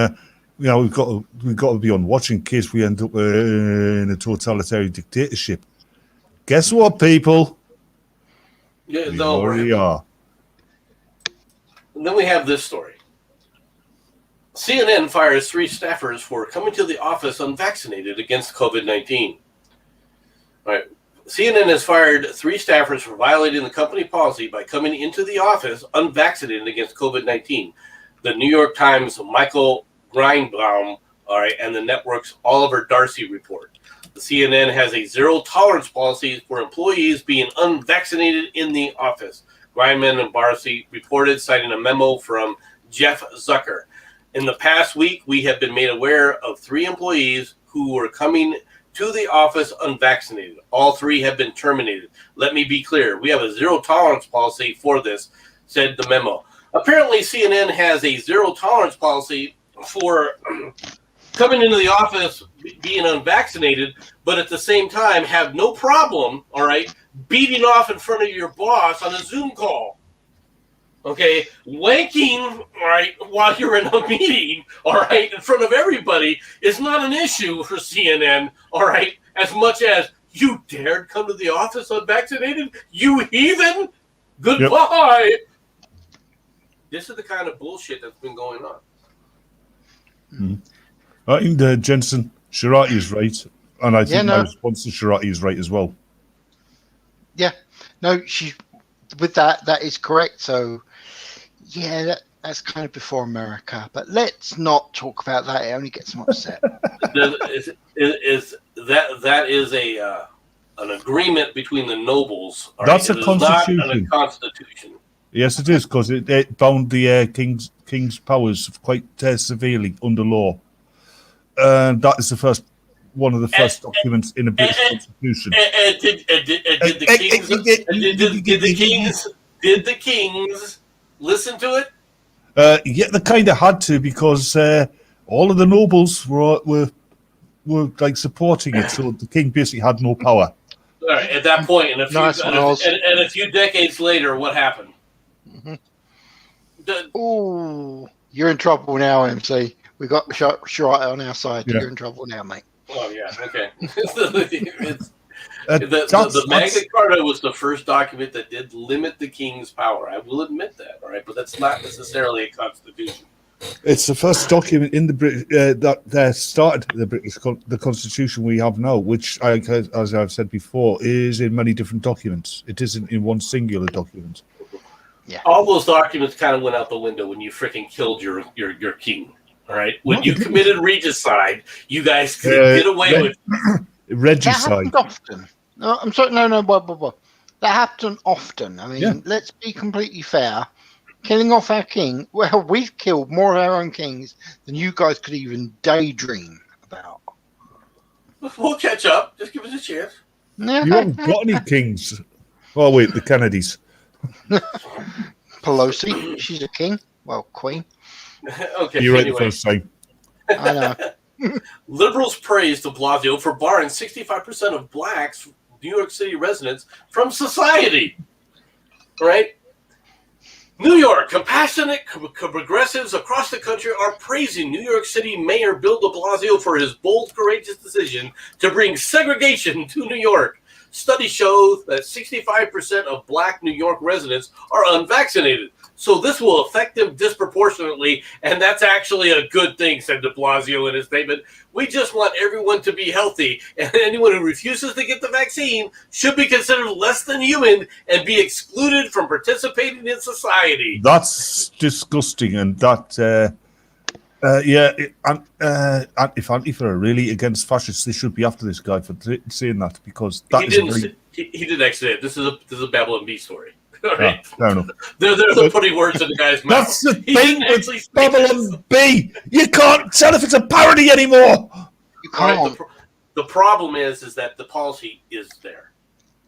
we've got to be on watch in case we end up in a totalitarian dictatorship. Guess what, people? Yeah, We no, already are. And then we have this story. CNN fires 3 staffers for coming to the office unvaccinated against COVID-19. All right. CNN has fired 3 staffers for violating the company policy by coming into the office unvaccinated against COVID-19. The New York Times' Michael Greenbaum, and the network's Oliver Darcy report. The CNN has a zero-tolerance policy for employees being unvaccinated in the office. Grindman and Darcy reported, citing a memo from Jeff Zucker. In the past week, we have been made aware of 3 employees who were coming to the office unvaccinated. All 3 have been terminated. Let me be clear. We have a zero-tolerance policy for this, said the memo. Apparently, CNN has a zero-tolerance policy for coming into the office being unvaccinated, but at the same time have no problem, beating off in front of your boss on a Zoom call. Okay, wanking, while you're in a meeting, in front of everybody is not an issue for CNN, as much as you dared come to the office unvaccinated, you heathen, goodbye. Yep. This is the kind of bullshit that's been going on. I think Jensen Shirati is right. And I think no. my response to Sharati is right as well. No, she with that is correct. So yeah, that's kind of before America. But let's not talk about that. It only gets them upset. Is that is a an agreement between the nobles? All That's right? a It is not constitution. a constitution. Yes, it is, because it bound the king's powers quite severely under law. And that is one of the first documents in the British Constitution. And did the kings listen to it? Yeah, they kind of had to, because all of the nobles were like supporting it, so the king basically had no power. All right, at that point, and a few decades later, what happened? Oh, you're in trouble now, MC. We got Sharati on our side. Yeah. You're in trouble now, mate. Oh yeah, okay. The Magna Carta was the first document that did limit the king's power. I will admit that, all right, but that's not necessarily a constitution. It's the first document in the British that started the Constitution we have now, which, as I've said before, is in many different documents. It isn't in one singular document. Yeah. All those documents kind of went out the window when you freaking killed your king. All right, when you committed regicide, you guys could get away with regicide. That happened often. No, I'm sorry. No. Blah. That happened often. I mean, let's be completely fair. Killing off our king. Well, we've killed more of our own kings than you guys could even daydream about. We'll catch up. Just give us a chance. You haven't got any kings. Oh wait, the Kennedys. Pelosi, she's a king. Well, queen. Okay. You're right anyway. the first time. I know. Liberals praised de Blasio for barring 65% of blacks, New York City residents, from society. Right? New York, compassionate progressives across the country are praising New York City Mayor Bill de Blasio for his bold, courageous decision to bring segregation to New York. Studies show that 65% of black New York residents are unvaccinated. So this will affect them disproportionately, and that's actually a good thing, said de Blasio in his statement. We just want everyone to be healthy, and anyone who refuses to get the vaccine should be considered less than human and be excluded from participating in society. That's disgusting, and that, if Antifa are really against fascists, they should be after this guy for saying that, because that he didn't actually say it. This is a Babylon Bee story. All right. Fair enough. They're putting words in the guy's mouth. That's the thing with Babylon Bee. You can't tell if it's a parody anymore. You can't. Right, the problem is that the policy is there.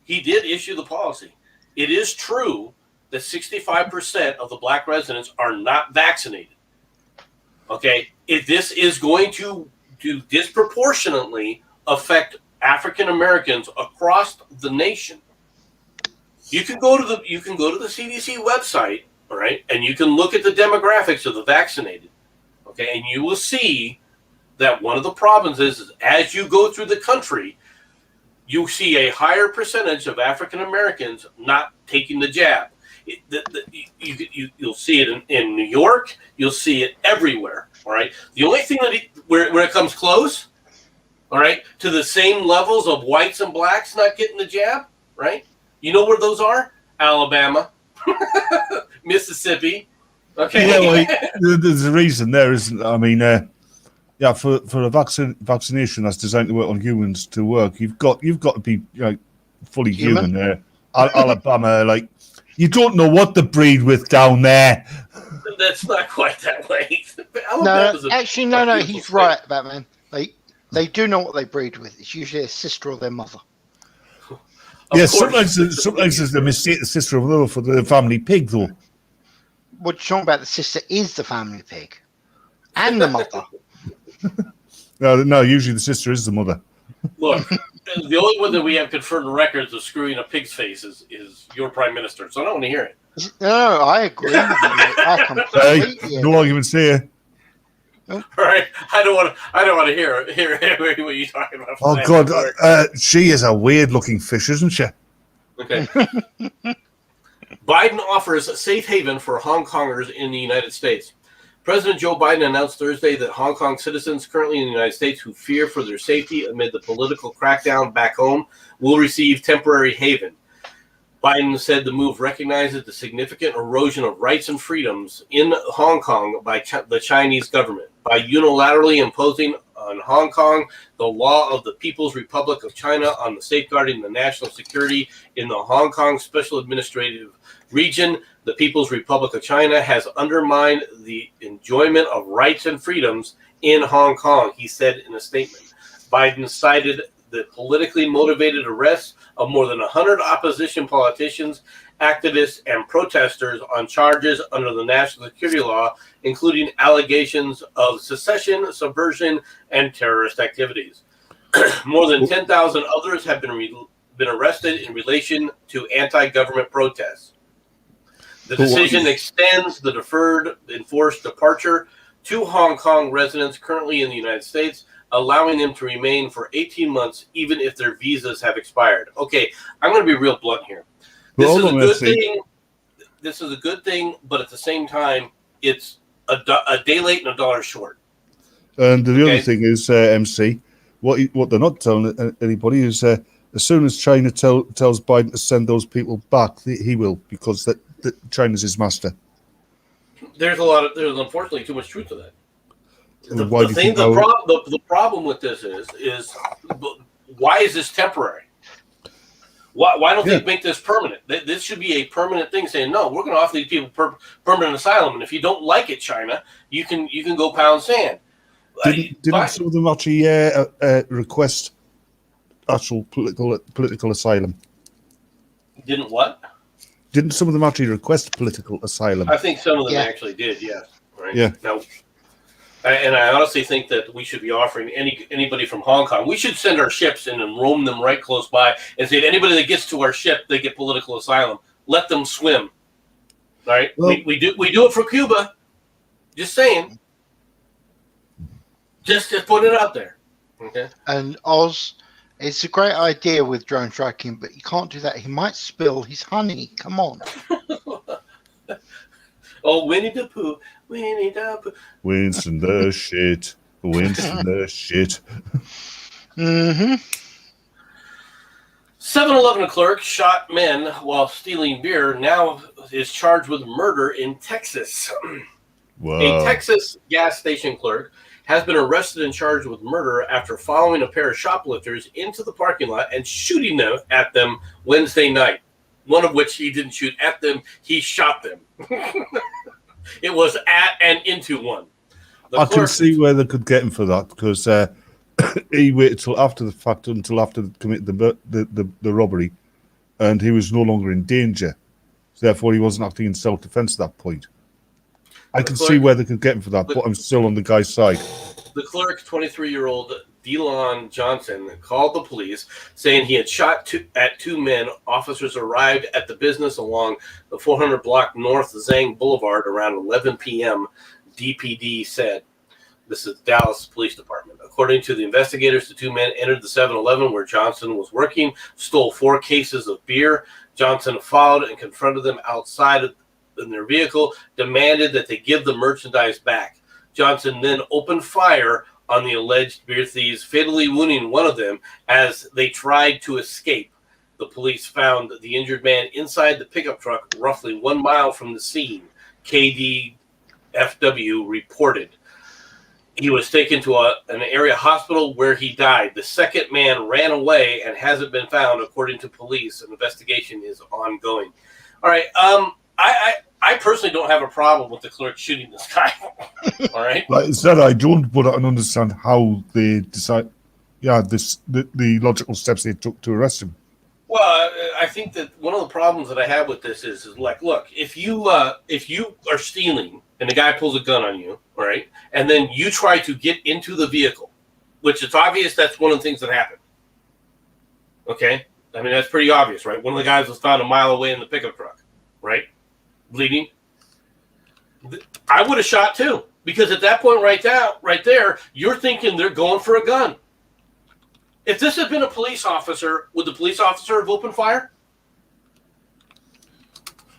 He did issue the policy. It is true that 65% of the black residents are not vaccinated. Okay? This is going to disproportionately affect African Americans across the nation. You can go to the CDC website, all right, and you can look at the demographics of the vaccinated, okay, and you will see that one of the problems is as you go through the country, you see a higher percentage of African Americans not taking the jab. You'll see it in New York. You'll see it everywhere. All right. The only thing that when it comes close, all right, to the same levels of whites and blacks not getting the jab, right? You know where those are? Alabama, Mississippi. Okay. Yeah, well, there's a reason there, isn't there? I mean, for a vaccination that's designed to work on humans to work, you've got to be fully human there. Alabama, like, you don't know what to breed with down there. That's not quite that way. No, he's right, Batman. They do know what they breed with. It's usually a sister or their mother. Sometimes there's the mistake, the sister of another for the family pig, though. What you're talking about, the sister is the family pig. And the mother. No, usually the sister is the mother. Look, the only one that we have confirmed records of screwing a pig's face is your prime minister, so I don't want to hear it. No, I agree with you. I completely no arguments here. All right, I don't want to hear what you're talking about. Oh God, she is a weird-looking fish, isn't she? Okay. Biden offers a safe haven for Hong Kongers in the United States. President Joe Biden announced Thursday that Hong Kong citizens currently in the United States who fear for their safety amid the political crackdown back home will receive temporary haven. Biden said the move recognizes the significant erosion of rights and freedoms in Hong Kong by the Chinese government by unilaterally imposing on Hong Kong the law of the People's Republic of China on the safeguarding the national security in the Hong Kong Special Administrative Region. The People's Republic of China has undermined the enjoyment of rights and freedoms in Hong Kong, he said in a statement. Biden cited the politically motivated arrests of more than 100 opposition politicians, activists, and protesters on charges under the national security law, including allegations of secession, subversion, and terrorist activities. More than 10,000 others have been arrested in relation to anti-government protests. The decision extends the deferred enforced departure to Hong Kong residents currently in the United States, allowing them to remain for 18 months, even if their visas have expired. Okay, I'm going to be real blunt here. This is a good thing. This is a good thing, but at the same time, it's a day late and a dollar short. And the other thing is, MC, what they're not telling anybody is as soon as China tells Biden to send those people back, he will, because that China's his master. There's unfortunately too much truth to that. The The problem with this is why is this temporary? Why don't they make this permanent? This should be a permanent thing, saying, no, we're going to offer these people permanent asylum, and if you don't like it, China, you can go pound sand. Didn't some of them actually request actual political asylum? Didn't what? Didn't some of them actually request political asylum? I think some of them actually did, yes. Right? Yeah. Now, and I honestly think that we should be offering anybody from Hong Kong. We should send our ships in and roam them right close by and say, anybody that gets to our ship, they get political asylum. Let them swim. All right? Well, we do it for Cuba. Just saying. Just to put it out there. Okay. And Oz, it's a great idea with drone tracking, but you can't do that. He might spill his honey. Come on. Oh, Winnie the Pooh. Winnie the Pooh. Winston the shit. Winston the shit. Mm-hmm. 7-Eleven clerk shot men while stealing beer, now is charged with murder in Texas. Wow. A Texas gas station clerk has been arrested and charged with murder after following a pair of shoplifters into the parking lot and shooting them at them Wednesday night. One of which he didn't shoot at them, he shot them. It was at and into one. I can see where they could get him for that, because he waited till after the fact, until after they committed the robbery, and he was no longer in danger. So therefore, he wasn't acting in self-defense at that point. I can see where they could get him for that, but I'm still on the guy's side. The clerk, 23-year-old Delon Johnson, called the police saying he had shot at two men. Officers arrived at the business along the 400 block North Zhang Boulevard around 11 p.m., DPD said. This is Dallas Police Department. According to the investigators, the two men entered the 7-Eleven where Johnson was working, stole 4 cases of beer. Johnson followed and confronted them outside in their vehicle, demanded that they give the merchandise back. Johnson then opened fire on the alleged beer thieves, fatally wounding one of them as they tried to escape. The police found the injured man inside the pickup truck roughly 1 mile from the scene, KDFW reported. He was taken to an area hospital where he died. The second man ran away and hasn't been found, according to police. An investigation is ongoing. All right. I personally don't have a problem with the clerk shooting this guy. All right. Like I said, I don't, but I don't understand how they decide. Yeah, the logical steps they took to arrest him. Well, I think that one of the problems that I have with this is like, look, if you are stealing and the guy pulls a gun on you, all right, and then you try to get into the vehicle, which it's obvious that's one of the things that happened. Okay, I mean that's pretty obvious, right? One of the guys was found a mile away in the pickup truck, right, bleeding. I would have shot too, because at that point right there, you're thinking they're going for a gun. If this had been a police officer, would the police officer have opened fire?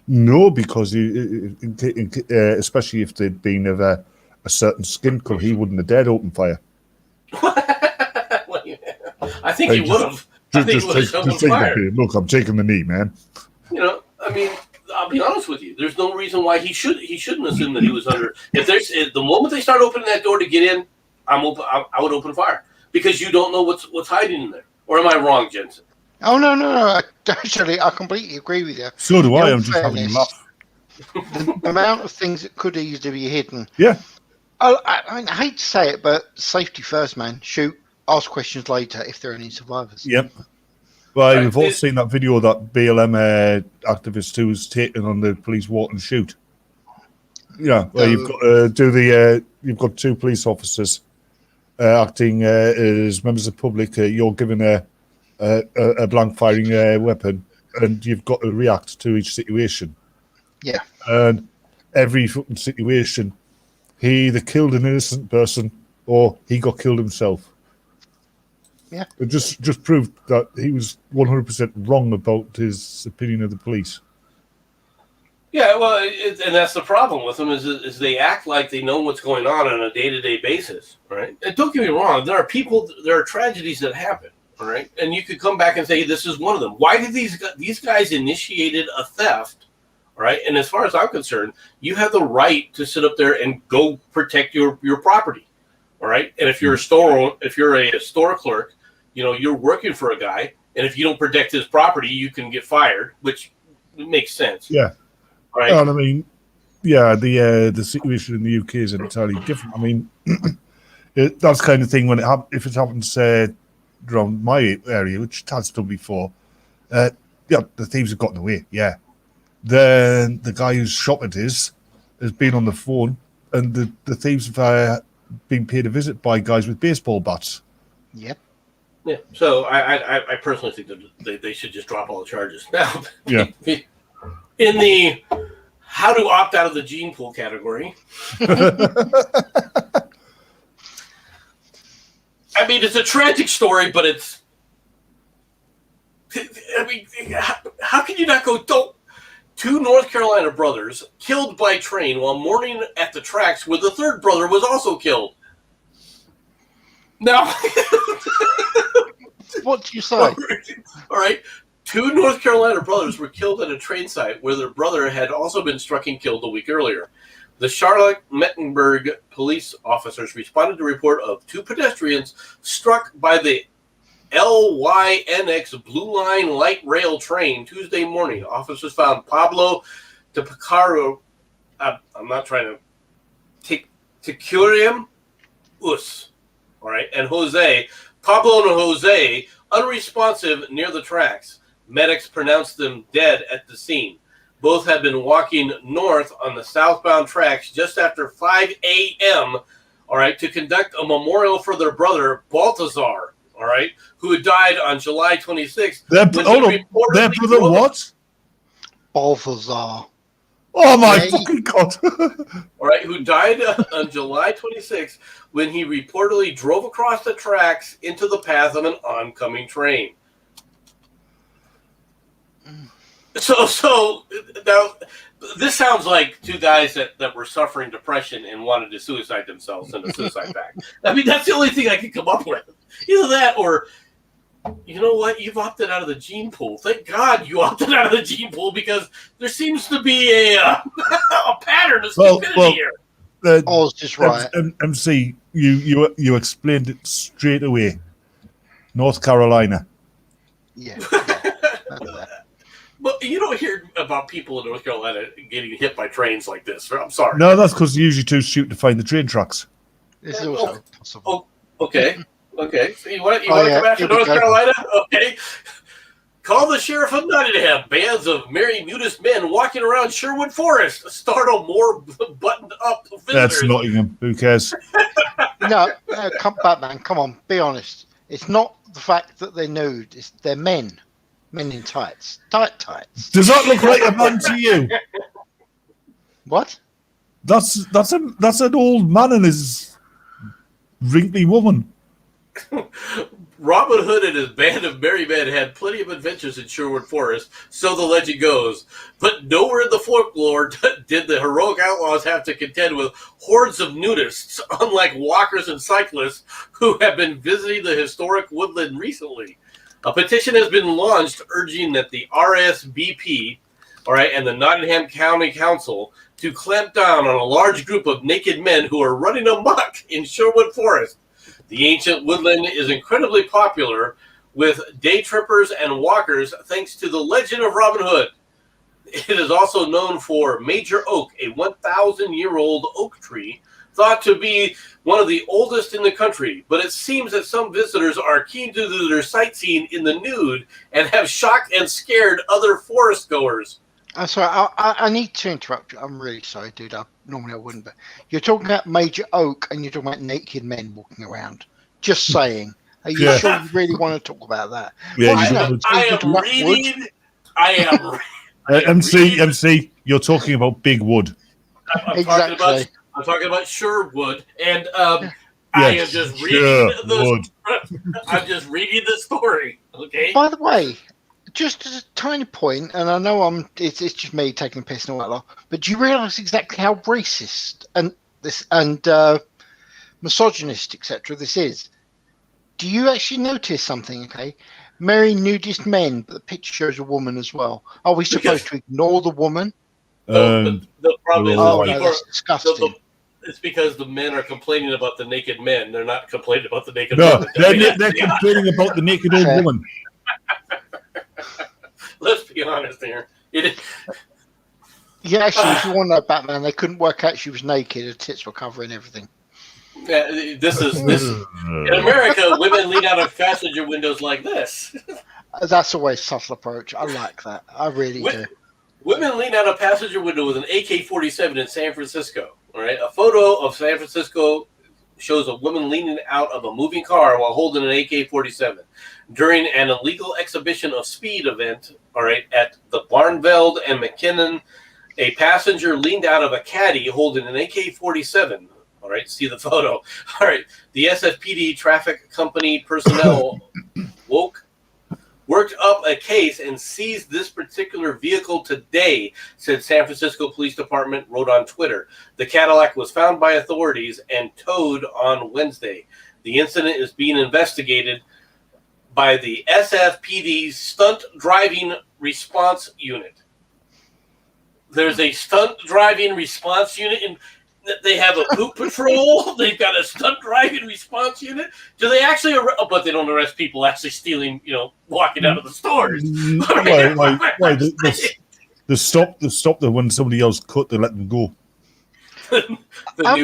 No, because especially if they'd been of a certain skin colour, he wouldn't have dared open fire. I think he would have. I think he would have shown fire. Look, I'm taking the knee, man. You know, I mean, I'll be honest with you. There's no reason why he shouldn't assume that he was under. If the moment they start opening that door to get in, I would open fire because you don't know what's hiding in there. Or am I wrong, Jensen? Oh no! Actually, I completely agree with you. So do I. In I'm just having a laugh. The amount of things that could easily be hidden. Yeah. Oh, I mean, I hate to say it, but safety first, man. Shoot, ask questions later if there are any survivors. Yep. Well, Right. we've all seen that video of that BLM activist who was taken on the police walk and shoot. Yeah, where you've got you've got two police officers acting as members of the public. You're given a blank firing weapon, and you've got to react to each situation. Yeah. And every fucking situation, he either killed an innocent person or he got killed himself. Yeah. It just proved that he was 100% wrong about his opinion of the police. Yeah, well, and that's the problem with them is they act like they know what's going on a day-to-day basis, right? And don't get me wrong, there are tragedies that happen, all right? And you could come back and say this is one of them. Why did these guys initiated a theft, right? And as far as I'm concerned, you have the right to sit up there and go protect your property, all right? And if you're a store clerk, you know, you're working for a guy, and if you don't protect his property, you can get fired, which makes sense. Yeah. Right. And I mean, yeah, the situation in the UK is entirely different. I mean, that's the kind of thing when if it happens around my area, which it has done before, yeah, the thieves have gotten away. Yeah, then the guy whose shop it is has been on the phone, and the thieves have been paid a visit by guys with baseball bats. Yep. Yeah. So I personally think that they should just drop all the charges now. Yeah. In the how to opt out of the gene pool category. I mean, it's a tragic story, but it's. I mean, how can you not go? Two North Carolina brothers killed by train while mourning at the tracks, where the third brother was also killed. Now, What do you say? all right. Two North Carolina brothers were killed at a train site where their brother had also been struck and killed a week earlier. The Charlotte-Mecklenburg police officers responded to a report of two pedestrians struck by the LYNX Blue Line light rail train Tuesday morning. Officers found Pablo de Picaro, I'm not trying to, Ticurium Us, all right, and Pablo and Jose, unresponsive near the tracks. Medics pronounced them dead at the scene. Both had been walking north on the southbound tracks just after 5 a.m., all right, to conduct a memorial for their brother, Baltazar, all right, who had died on July 26th. Their brother what? Balthazar. Oh, my Hey. fucking God. All right, who died on July 26th when he reportedly drove across the tracks into the path of an oncoming train. So now this sounds like two guys that were suffering depression and wanted to suicide themselves in a suicide pact. I mean, that's the only thing I could come up with. Either that or, you know what, you've opted out of the gene pool. Thank God you opted out of the gene pool, because there seems to be a pattern of stupidity here. Oz is right. MC, you explained it straight away. North Carolina. Yeah. But you don't hear about people in North Carolina getting hit by trains like this. I'm sorry. No, that's because you're usually too stupid to find the train tracks. This is also possible. Okay. So you want to Oh, come after here we North go. Carolina? Okay. Call the sheriff of Nottingham. Bands of merry Mutis men walking around Sherwood Forest startle more buttoned-up visitors. That's Nottingham. Who cares? No, Batman, come on, be honest. It's not the fact that they're nude. It's they're men. Men in tights. Tights. Does that look like a man to you? What? That's an old man and his wrinkly woman. Robin Hood and his band of merry men had plenty of adventures in Sherwood Forest, so the legend goes. But nowhere in the folklore did the heroic outlaws have to contend with hordes of nudists, unlike walkers and cyclists who have been visiting the historic woodland recently. A petition has been launched urging that the RSVP, and the Nottingham County Council to clamp down on a large group of naked men who are running amok in Sherwood Forest. The ancient woodland is incredibly popular with day trippers and walkers thanks to the legend of Robin Hood. It is also known for Major Oak, a 1,000-year-old oak tree, thought to be one of the oldest in the country. But it seems that some visitors are keen to do their sightseeing in the nude and have shocked and scared other forest goers. I'm sorry, I need to interrupt you. I'm really sorry, dude. Normally I wouldn't, but you're talking about Major Oak and you're talking about naked men walking around. Just saying. Are you sure you really want to talk about that? Yeah, MC, you're talking about Big Wood. I'm talking about Sherwood, and I am just reading I'm just reading the story. Okay. By the way, just as a tiny point, and I know it's just me taking the piss and all that lot, but do you realise exactly how racist and misogynist, etc. this is? Do you actually notice something? Okay, marry nudist men, but the picture shows a woman as well. Are we supposed to ignore the woman? The problem is that's disgusting. It's because the men are complaining about the naked men. They're not complaining about the naked women. They're complaining about the naked old woman. Let's be honest here. Yeah, actually, if you want to know Batman, they couldn't work out she was naked. Her tits were covering everything. This in America, women lean out of passenger windows like this. That's a way subtle approach. I like that. I really do. Women lean out a passenger window with an AK-47 in San Francisco. All right, a photo of San Francisco shows a woman leaning out of a moving car while holding an AK-47 during an illegal exhibition of speed event. All right, at the Barnveld and McKinnon, a passenger leaned out of a caddy holding an AK-47. All right, see the photo. All right, the SFPD traffic company personnel worked up a case and seized this particular vehicle today, said San Francisco Police Department wrote on Twitter. The Cadillac was found by authorities and towed on Wednesday. The incident is being investigated by the SFPD's Stunt Driving Response Unit. There's a Stunt Driving Response Unit in... They have a boot patrol. They've got a stunt driving response unit. Do they actually? But they don't arrest people actually stealing. Walking out of the stores. They stop them when somebody else cut. They let them go. I'm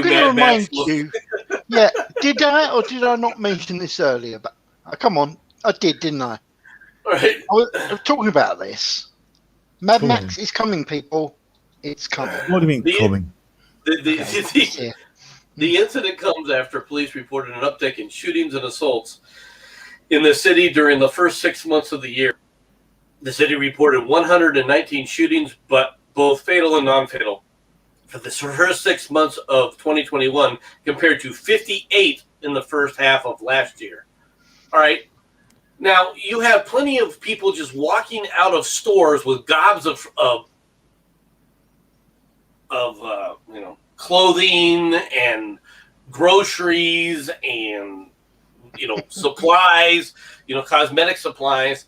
going to remind you. Yeah, did I or did I not mention this earlier? But come on, I did, didn't I? All right. I was talking about this. Mad Max is coming, people. It's coming. What do you mean coming? The incident comes after police reported an uptick in shootings and assaults in the city during the first 6 months of the year. The city reported 119 shootings, but both fatal and non-fatal, for the first 6 months of 2021 compared to 58 in the first half of last year. All right. Now, you have plenty of people just walking out of stores with gobs of clothing and groceries and supplies, cosmetic supplies.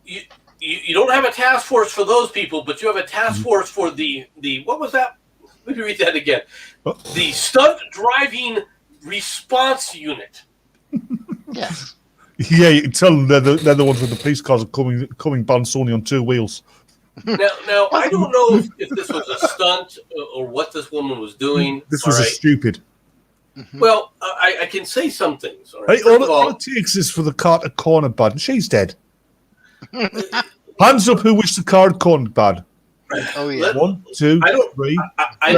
You don't have a task force for those people, but you have a task force for the what was that? Let me read that again. The Stunt Driving Response Unit. Yes. Yeah, you can tell them they're the ones with the police cars are coming bounced only on two wheels. Now, I don't know if this was a stunt or what this woman was doing. This was a stupid. Well, I can say some things. All, right? Hey, all it takes is for the car to corner bad, and she's dead. Hands up who wished the car had cornered bad. Oh, yeah. 1, 2, 3. I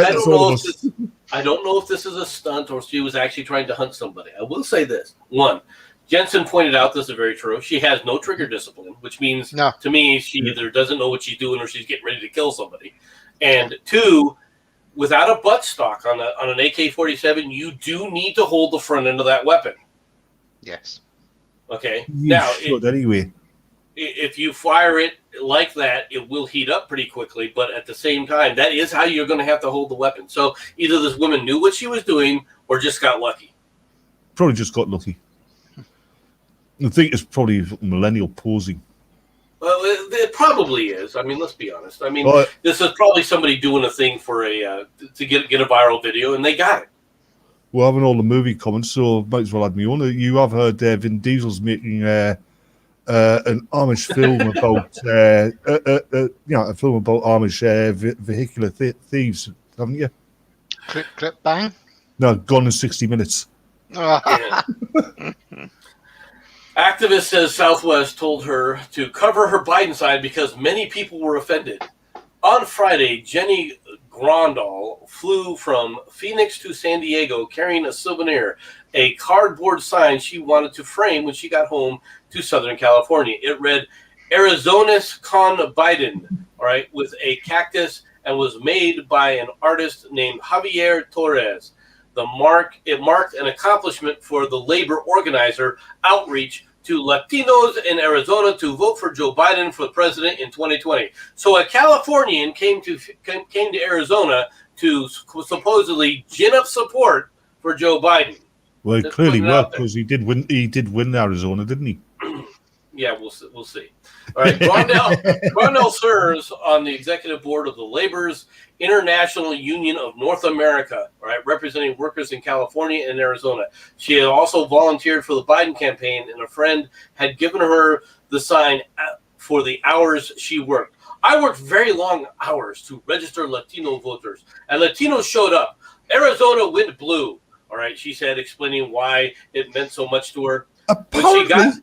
don't know if this is a stunt or she was actually trying to hunt somebody. I will say this. One, Jensen pointed out, this is very true, she has no trigger discipline, which means to me she either doesn't know what she's doing or she's getting ready to kill somebody. And two, without a buttstock on an AK-47, you do need to hold the front end of that weapon. Yes. Okay. You Now, should anyway. if you fire it like that, it will heat up pretty quickly. But at the same time, that is how you're going to have to hold the weapon. So either this woman knew what she was doing or just got lucky. Probably just got lucky. I think it's probably millennial posing. Well, it probably is. I mean, let's be honest. I mean, Well, this is probably somebody doing a thing for to get a viral video, and they got it. we're having all the movie comments, so might as well add me on. You have heard Vin Diesel's making an Amish film about a film about Amish vehicular thieves, haven't you? Clip, bang. No, Gone in 60 Minutes. Yeah. Activist says Southwest told her to cover her Biden side because many people were offended. On Friday, Jenny Grondal flew from Phoenix to San Diego carrying a souvenir, a cardboard sign she wanted to frame when she got home to Southern California. It read, Arizona's con Biden, all right, with a cactus, and was made by an artist named Javier Torres. It marked an accomplishment for the labor organizer outreach to Latinos in Arizona to vote for Joe Biden for president in 2020. So a Californian came to Arizona to supposedly gin up support for Joe Biden. Well, Let's clearly put it out worked because he did win. He did win Arizona, didn't he? Yeah, we'll see. All right, Grondal serves on the executive board of the Labor's International Union of North America, all right, representing workers in California and Arizona. She had also volunteered for the Biden campaign, and a friend had given her the sign for the hours she worked. I worked very long hours to register Latino voters, and Latinos showed up. Arizona went blue, all right, she said, explaining why it meant so much to her. Apparently.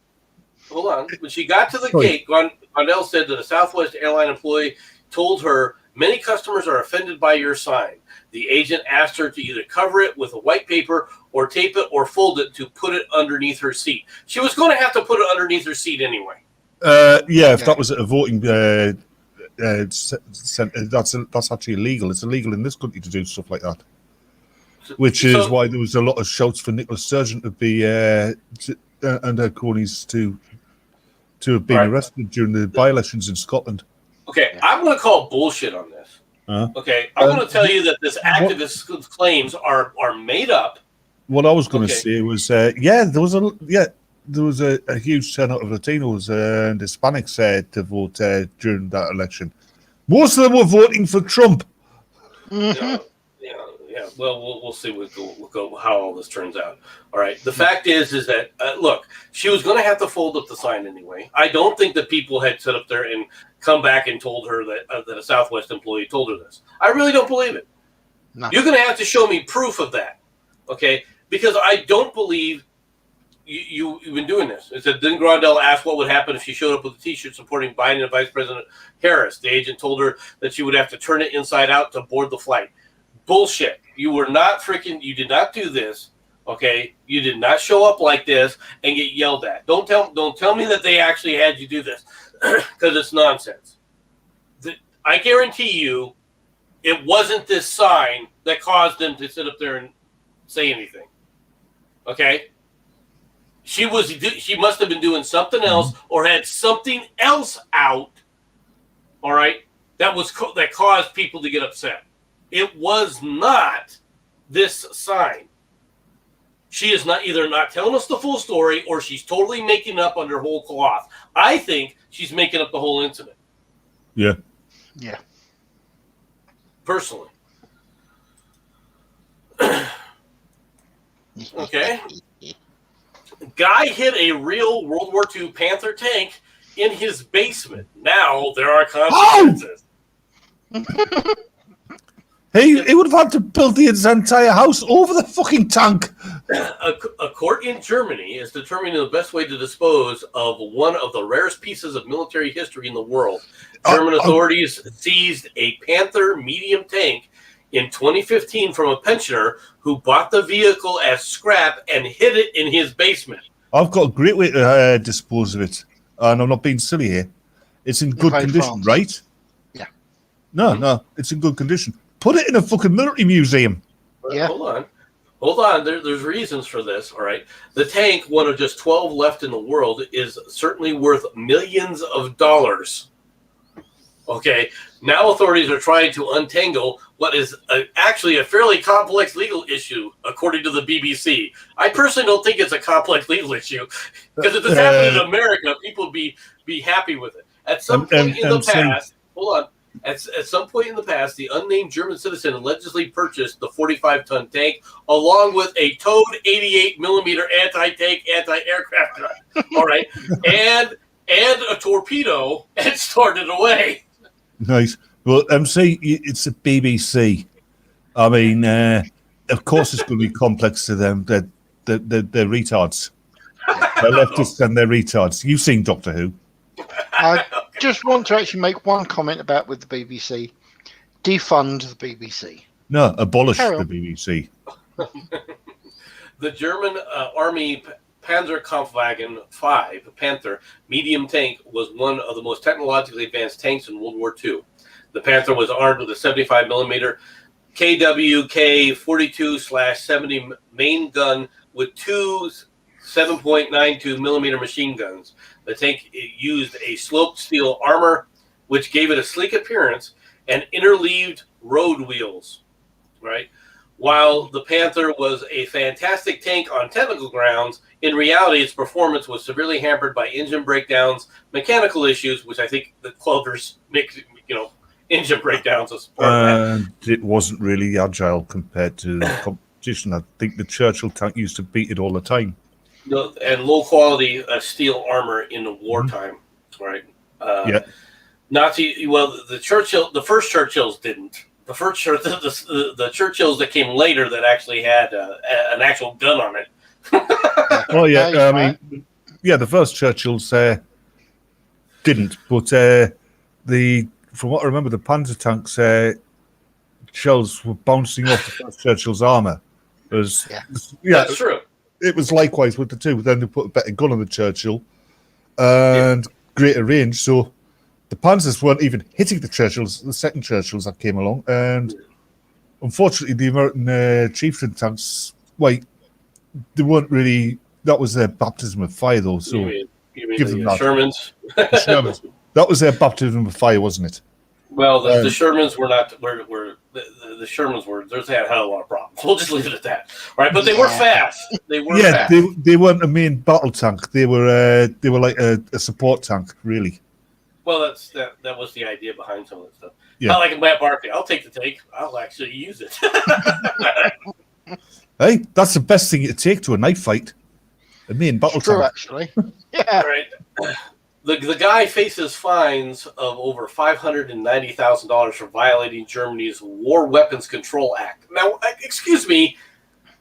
When she got to the gate, Grondal said that a Southwest airline employee told her, many customers are offended by your sign. The agent asked her to either cover it with a white paper or tape it or fold it to put it underneath her seat. She was going to have to put it underneath her seat anyway. If that was at a voting that's actually illegal. It's illegal in this country to do stuff like that. Which is why there was a lot of shouts for Nicola Sturgeon to be and her cronies to have been arrested during the by-elections in Scotland. Okay, I'm going to call bullshit on this. Okay, I'm going to tell you that this activist's claims are made up. What I was going to say was, there was a huge turnout of Latinos and Hispanics to vote during that election. Most of them were voting for Trump. Yeah. Well, we'll see how all this turns out. All right. The fact is that look, she was going to have to fold up the sign anyway. I don't think that people had sit up there and come back and told her that a Southwest employee told her this. I really don't believe it. No. You're going to have to show me proof of that, okay? Because I don't believe you've been doing this. It said, then Grondal asked what would happen if she showed up with a T-shirt supporting Biden and Vice President Harris. The agent told her that she would have to turn it inside out to board the flight. Bullshit. You did not do this, okay? You did not show up like this and get yelled at. Don't tell me that they actually had you do this, because it's nonsense. I guarantee you it wasn't this sign that caused them to sit up there and say anything, okay? She must have been doing something else or had something else out, all right, that caused people to get upset. It was not this sign. She is either not telling us the full story or she's totally making up under whole cloth. I think she's making up the whole incident. Yeah. Yeah. Personally. Okay. Guy hit a real World War II Panther tank in his basement. Now there are consequences. Oh! He would have had to build his entire house over the fucking tank. A court in Germany is determining the best way to dispose of one of the rarest pieces of military history in the world. German authorities seized a Panther medium tank in 2015 from a pensioner who bought the vehicle as scrap and hid it in his basement. I've got a great way to dispose of it, and I'm not being silly here. It's in good condition, right? Yeah. No, it's in good condition. Put it in a fucking military museum. Yeah. Hold Hold on. There's reasons for this. All right. The tank, one of just 12 left in the world, is certainly worth millions of dollars. Okay. Now authorities are trying to untangle what is actually a fairly complex legal issue, according to the BBC. I personally don't think it's a complex legal issue because if this happened in America, people would be happy with it. At some point in the past, hold on. At some point in the past, the unnamed German citizen allegedly purchased the 45-ton tank along with a towed 88-millimeter anti-tank, anti-aircraft gun. All right, and a torpedo, and stored it away. Nice. Well, MC, it's the BBC. I mean, of course, it's going to be complex to them. They're retards. They're leftists and they're retards. You've seen Doctor Who. I just want to actually make one comment about with the BBC. Defund the BBC. No, abolish the BBC. The German Army Panzerkampfwagen 5 Panther medium tank was one of the most technologically advanced tanks in World War II. The Panther was armed with a 75-millimeter KWK 42/70 main gun with two 7.92-millimeter machine guns. The tank used a sloped steel armor, which gave it a sleek appearance, and interleaved road wheels. Right. While the Panther was a fantastic tank on technical grounds, in reality, its performance was severely hampered by engine breakdowns, mechanical issues, which I think the Clovers make, engine breakdowns as part of that. It wasn't really agile compared to the competition. I think the Churchill tank used to beat it all the time. And low quality steel armor in the wartime, right? Yeah. The first Churchills didn't. The first the Churchills that came later that actually had an actual gun on it. Oh yeah, I mean, the first Churchills didn't, but from what I remember, the Panzer tanks shells were bouncing off the first Churchill's armor. That's true. It was likewise with the two. Then they put a better gun on the Churchill and greater range, so the Panzers weren't even hitting the Churchills, the second Churchills that came along. And unfortunately, the American Chieftain tanks, they weren't really. That was their baptism of fire, though. So you mean give them that. Shermans? The Shermans. That was their baptism of fire, wasn't it? Well, the Shermans were not. The Shermans were. They had a lot of problems. We'll just leave it at that. All right, but they were fast. They were. Yeah, fast. they weren't a main battle tank. They were like a support tank, really. Well, that was the idea behind some of that stuff. Yeah. Not like Matt Barkley. I'll take the tank. I'll actually use it. Hey, that's the best thing to take to a knife fight. A main battle True, tank. actually. Yeah. All right. The guy faces fines of over $590,000 for violating Germany's War Weapons Control Act. Now, excuse me,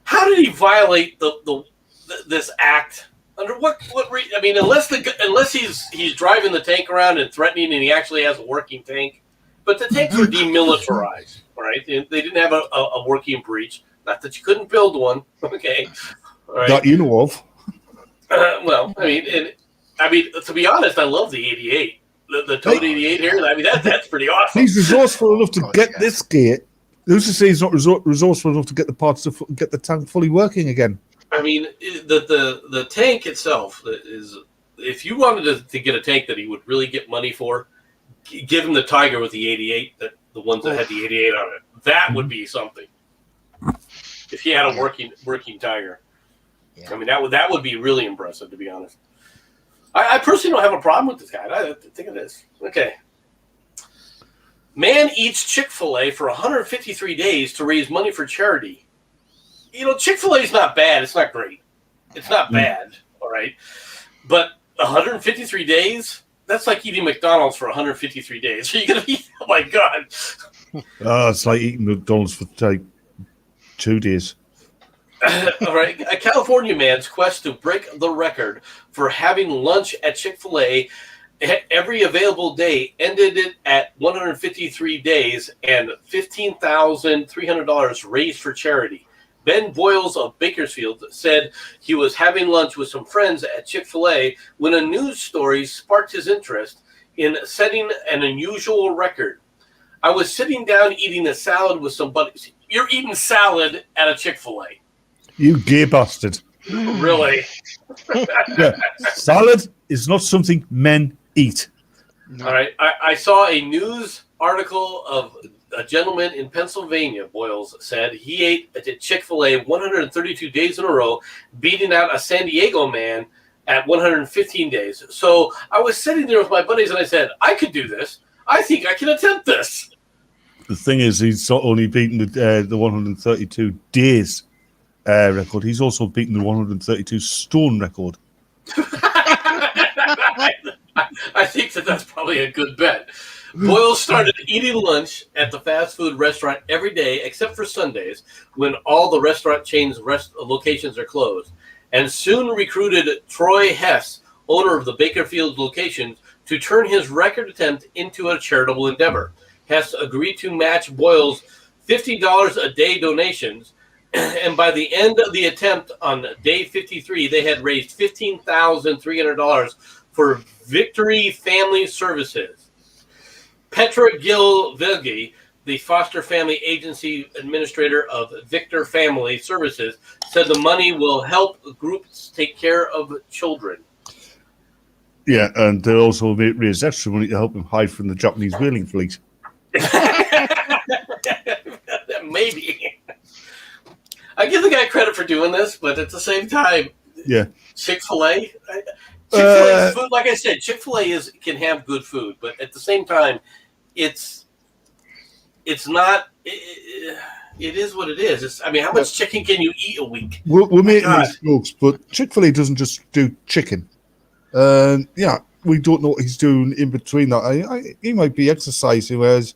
how did he violate this act? Under what reason? I mean, unless he's driving the tank around and threatening, and he actually has a working tank. But the tanks were demilitarized, right? They didn't have a working breech. Not that you couldn't build one, okay? All right. That you know of. Well, I mean, to be honest, I love the 88, the Toad 88 here. I mean, that's pretty awesome. He's resourceful enough to get this gate. Who's to say he's not resourceful enough to get the parts to get the tank fully working again? I mean, the tank itself is. If you wanted to get a tank that he would really get money for, give him the Tiger with the 88, the ones that had the 88 on it. That would be something. If he had a working Tiger, I mean that would be really impressive, to be honest. I personally don't have a problem with this guy. I think it is okay. Man eats Chick-fil-A for 153 days to raise money for charity. Chick-fil-A is not bad. It's not great. It's not bad. All right, but 153 days. That's like eating McDonald's for 153 days. Are you gonna eat? Oh my god! It's like eating McDonald's for 2 days. All right. A California man's quest to break the record for having lunch at Chick-fil-A every available day ended it at 153 days and $15,300 raised for charity. Ben Boyles of Bakersfield said he was having lunch with some friends at Chick-fil-A when a news story sparked his interest in setting an unusual record. I was sitting down eating a salad with some buddies. You're eating salad at a Chick-fil-A. You gay bastard. Really? Yeah. Salad is not something men eat. No. All right. I saw a news article of a gentleman in Pennsylvania, Boyles said he ate at Chick-fil-A 132 days in a row, beating out a San Diego man at 115 days. So I was sitting there with my buddies and I said, I could do this. I think I can attempt this. The thing is, he's not only beaten the 132 days record, he's also beaten the 132 stone record. I think that's probably a good bet. Boyle started eating lunch at the fast food restaurant every day except for Sundays when all the restaurant chains locations are closed, and soon recruited Troy Hess, owner of the Bakerfield locations, to turn his record attempt into a charitable endeavor. Hess agreed to match Boyle's $50 a day donations, and by the end of the attempt on day 53, they had raised $15,300 for Victory Family Services. Petra Gill-Vilge, the foster family agency administrator of Victor Family Services, said the money will help groups take care of children. Yeah, and they also raise extra money to help him hide from the Japanese whaling fleet. Maybe. I give the guy credit for doing this, but at the same time, Yeah. Chick-fil-A? Chick-fil-A food, like I said, Chick-fil-A can have good food, but at the same time, it's not. It is what it is. I mean, how much chicken can you eat a week? We're making these jokes, but Chick-fil-A doesn't just do chicken. Yeah, we don't know what he's doing in between that. He might be exercising, whereas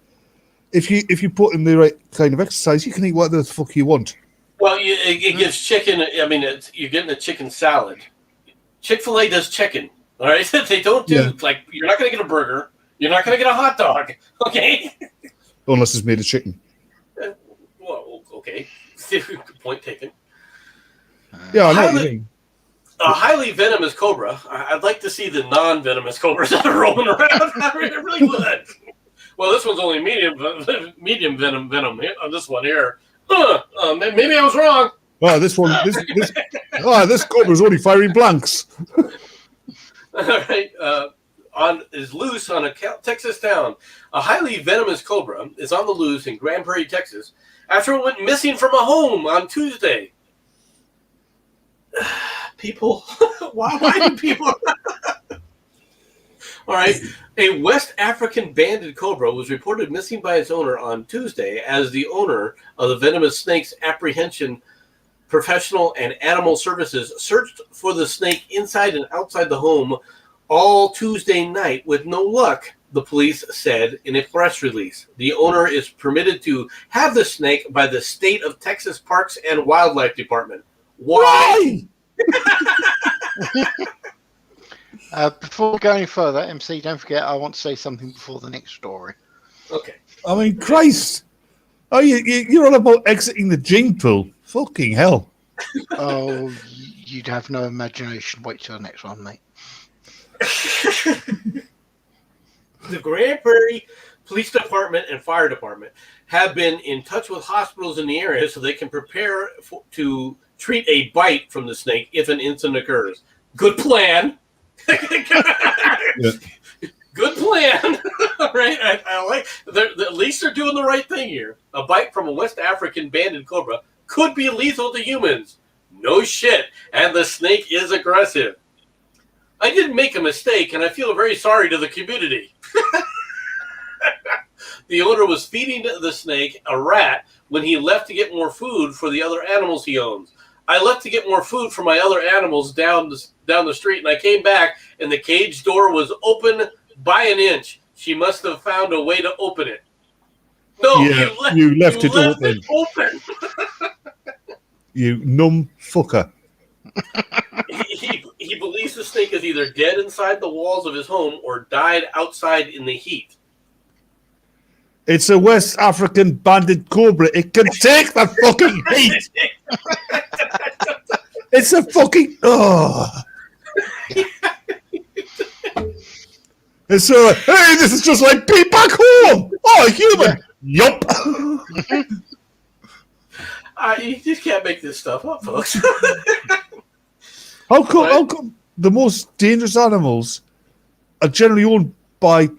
if you put in the right kind of exercise, you can eat whatever the fuck you want. Well, it gives chicken. I mean, you're getting a chicken salad. Chick-fil-A does chicken. All right, they don't do like you're not going to get a burger. You're not going to get a hot dog. Okay. Unless it's made of chicken. Well, okay. Point taken. Yeah, I know what you mean. A highly venomous cobra. I'd like to see the non-venomous cobras that are rolling around. I really would. Well, this one's only medium venom here, on this one here. Maybe I was wrong. Oh, this cobra's only firing blanks. All right. Is loose on a Texas town. A highly venomous cobra is on the loose in Grand Prairie, Texas, after it went missing from a home on Tuesday. People, why do people? All right. A West African banded cobra was reported missing by its owner on Tuesday as the owner of the venomous snake's apprehension professional and animal services searched for the snake inside and outside the home all Tuesday night with no luck, the police said in a press release. The owner is permitted to have the snake by the state of Texas Parks and Wildlife Department. Why? Before we go any further, MC, don't forget, I want to say something before the next story. Okay. I mean, Christ. Oh, you're all about exiting the gene pool. Fucking hell. Oh, you'd have no imagination. Wait till the next one, mate. The Grand Prairie Police Department and Fire Department have been in touch with hospitals in the area so they can prepare to treat a bite from the snake if an incident occurs. Good plan. Yeah. Good plan. All right. I like at least they're doing the right thing here. A bite from a West African banded cobra could be lethal to humans. No shit. And the snake is aggressive. I didn't make a mistake, and I feel very sorry to the community. The owner was feeding the snake a rat when he left to get more food for the other animals he owns. I left to get more food for my other animals down the street, and I came back, and the cage door was open by an inch. She must have found a way to open it. No, Yeah, you left it open. open. You numb fucker. He believes the snake is either dead inside the walls of his home or died outside in the heat. It's a West African banded cobra. It can take the fucking heat. It's a fucking... Oh. It's hey, this is just like being back home. Oh, a human. Yup. You just can't make this stuff up, folks. How come the most dangerous animals are generally owned by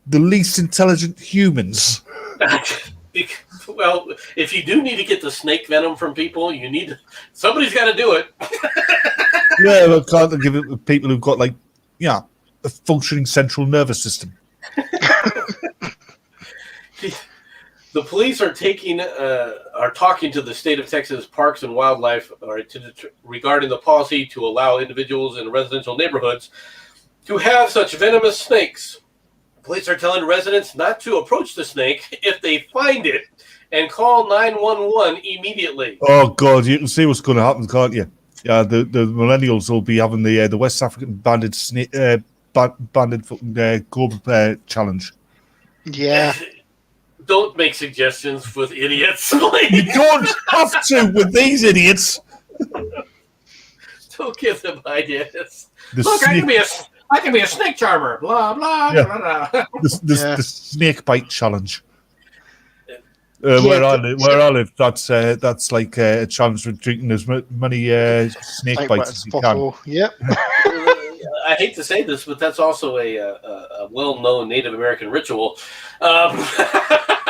the least intelligent humans? Well, if you do need to get the snake venom from people, somebody's got to do it. Yeah, but can't they give it to people who've got a functioning central nervous system? The police are talking to the state of Texas Parks and Wildlife regarding the policy to allow individuals in residential neighborhoods to have such venomous snakes. Police are telling residents not to approach the snake if they find it and call 911 immediately. Oh God, you can see what's going to happen, can't you? Yeah, the millennials will be having the West African banded snake, banded cobra challenge. Yeah. Don't make suggestions with idiots. You don't have to with these idiots. Don't give them ideas. Look, I can be a snake charmer. Blah blah blah. The snake bite challenge. Where I live, that's like a challenge for drinking as many snake bites as you possible. can. Yep. I hate to say this, but that's also a well-known Native American ritual.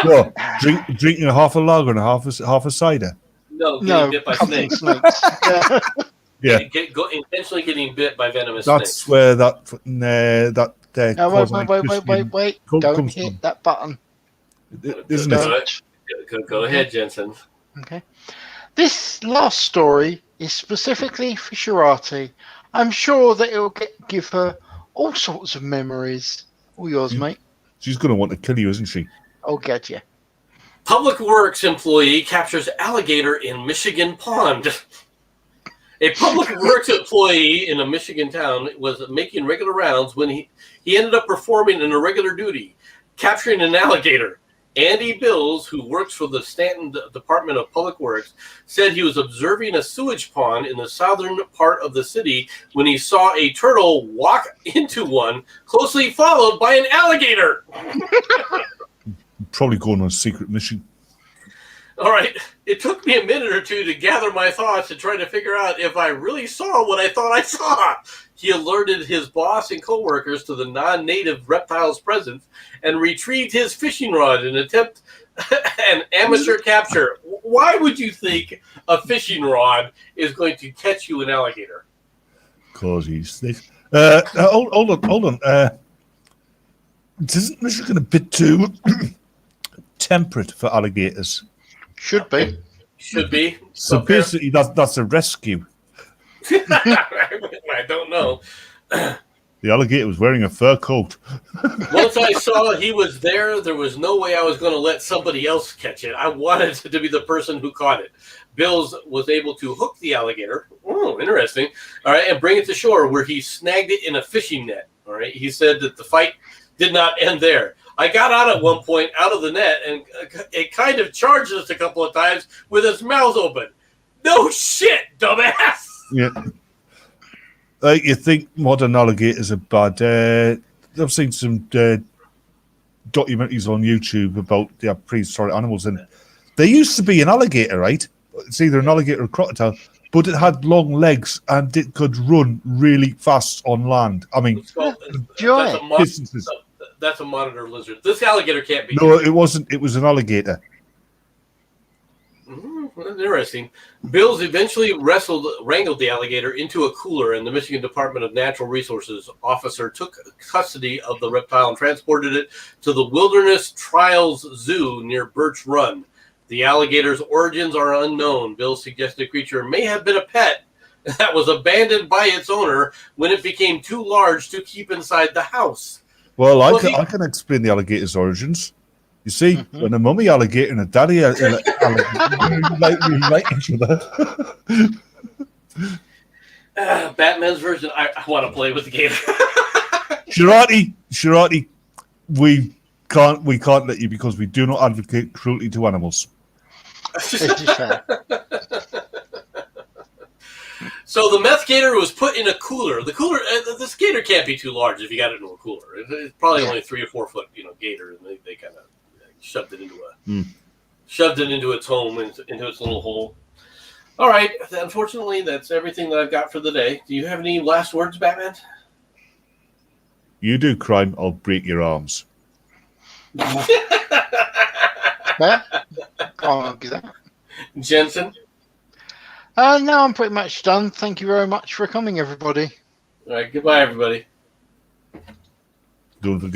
Well, drinking a half a lager and half a cider. No, getting bit by snakes. Yeah. Intentionally getting bit by venomous That's snakes. where that Wait. Don't hit that button. Isn't it? Go ahead, Jensen. Okay. This last story is specifically for Shirati. I'm sure that it will give her all sorts of memories. All yours, mate. She's going to want to kill you, isn't she? I'll get you. Public Works employee captures alligator in Michigan pond. A Public Works employee in a Michigan town was making regular rounds when he ended up performing an irregular duty, capturing an alligator. Andy Bills, who works for the Stanton Department of Public Works, said he was observing a sewage pond in the southern part of the city when he saw a turtle walk into one, closely followed by an alligator. Probably going on a secret mission. All right. It took me a minute or two to gather my thoughts and try to figure out if I really saw what I thought I saw. He alerted his boss and coworkers to the non-native reptile's presence and retrieved his fishing rod in an attempt an amateur capture. Why would you think a fishing rod is going to catch you an alligator? Because he's thick. Hold on. Isn't Michigan a bit too temperate for alligators? Should be. Should be. So basically, that's a rescue. I don't know. The alligator was wearing a fur coat. Once I saw he was there was no way I was going to let somebody else catch it. I wanted to be the person who caught it. Bills was able to hook the alligator. Oh, interesting. All right, and bring it to shore where he snagged it in a fishing net. All right, he said that the fight did not end there. I got out at one point out of the net, and it kind of charged us a couple of times with its mouth open. No shit, dumbass. Yeah. You think modern alligators are bad? I've seen some documentaries on YouTube about prehistoric animals, and there used to be an alligator, right? It's either an alligator or a crocodile, but it had long legs and it could run really fast on land. I mean, distances. That's a monitor lizard. This alligator can't be. No, it wasn't. It was an alligator. Interesting. Bills eventually wrangled the alligator into a cooler, and the Michigan Department of Natural Resources officer took custody of the reptile and transported it to the Wilderness Trials Zoo near Birch Run. The alligator's origins are unknown. Bills suggested the creature may have been a pet that was abandoned by its owner when it became too large to keep inside the house. Well, I can explain the alligator's origins. You see, when a mummy alligator and a daddy alligator like each other. Batman's version. I want to play with the gator. Shirati, we can't let you because we do not advocate cruelty to animals. So the meth gator was put in a cooler. The cooler, this gator can't be too large if you got it into a cooler. It's probably only 3 or 4 foot, gator, and they kind of shoved it into its home, into its little hole. All right. Unfortunately, that's everything that I've got for the day. Do you have any last words, Batman? You do crime, I'll break your arms. Yeah, I'll argue that. Jensen? No, I'm pretty much done. Thank you very much for coming, everybody. All right. Goodbye, everybody. Don't forget,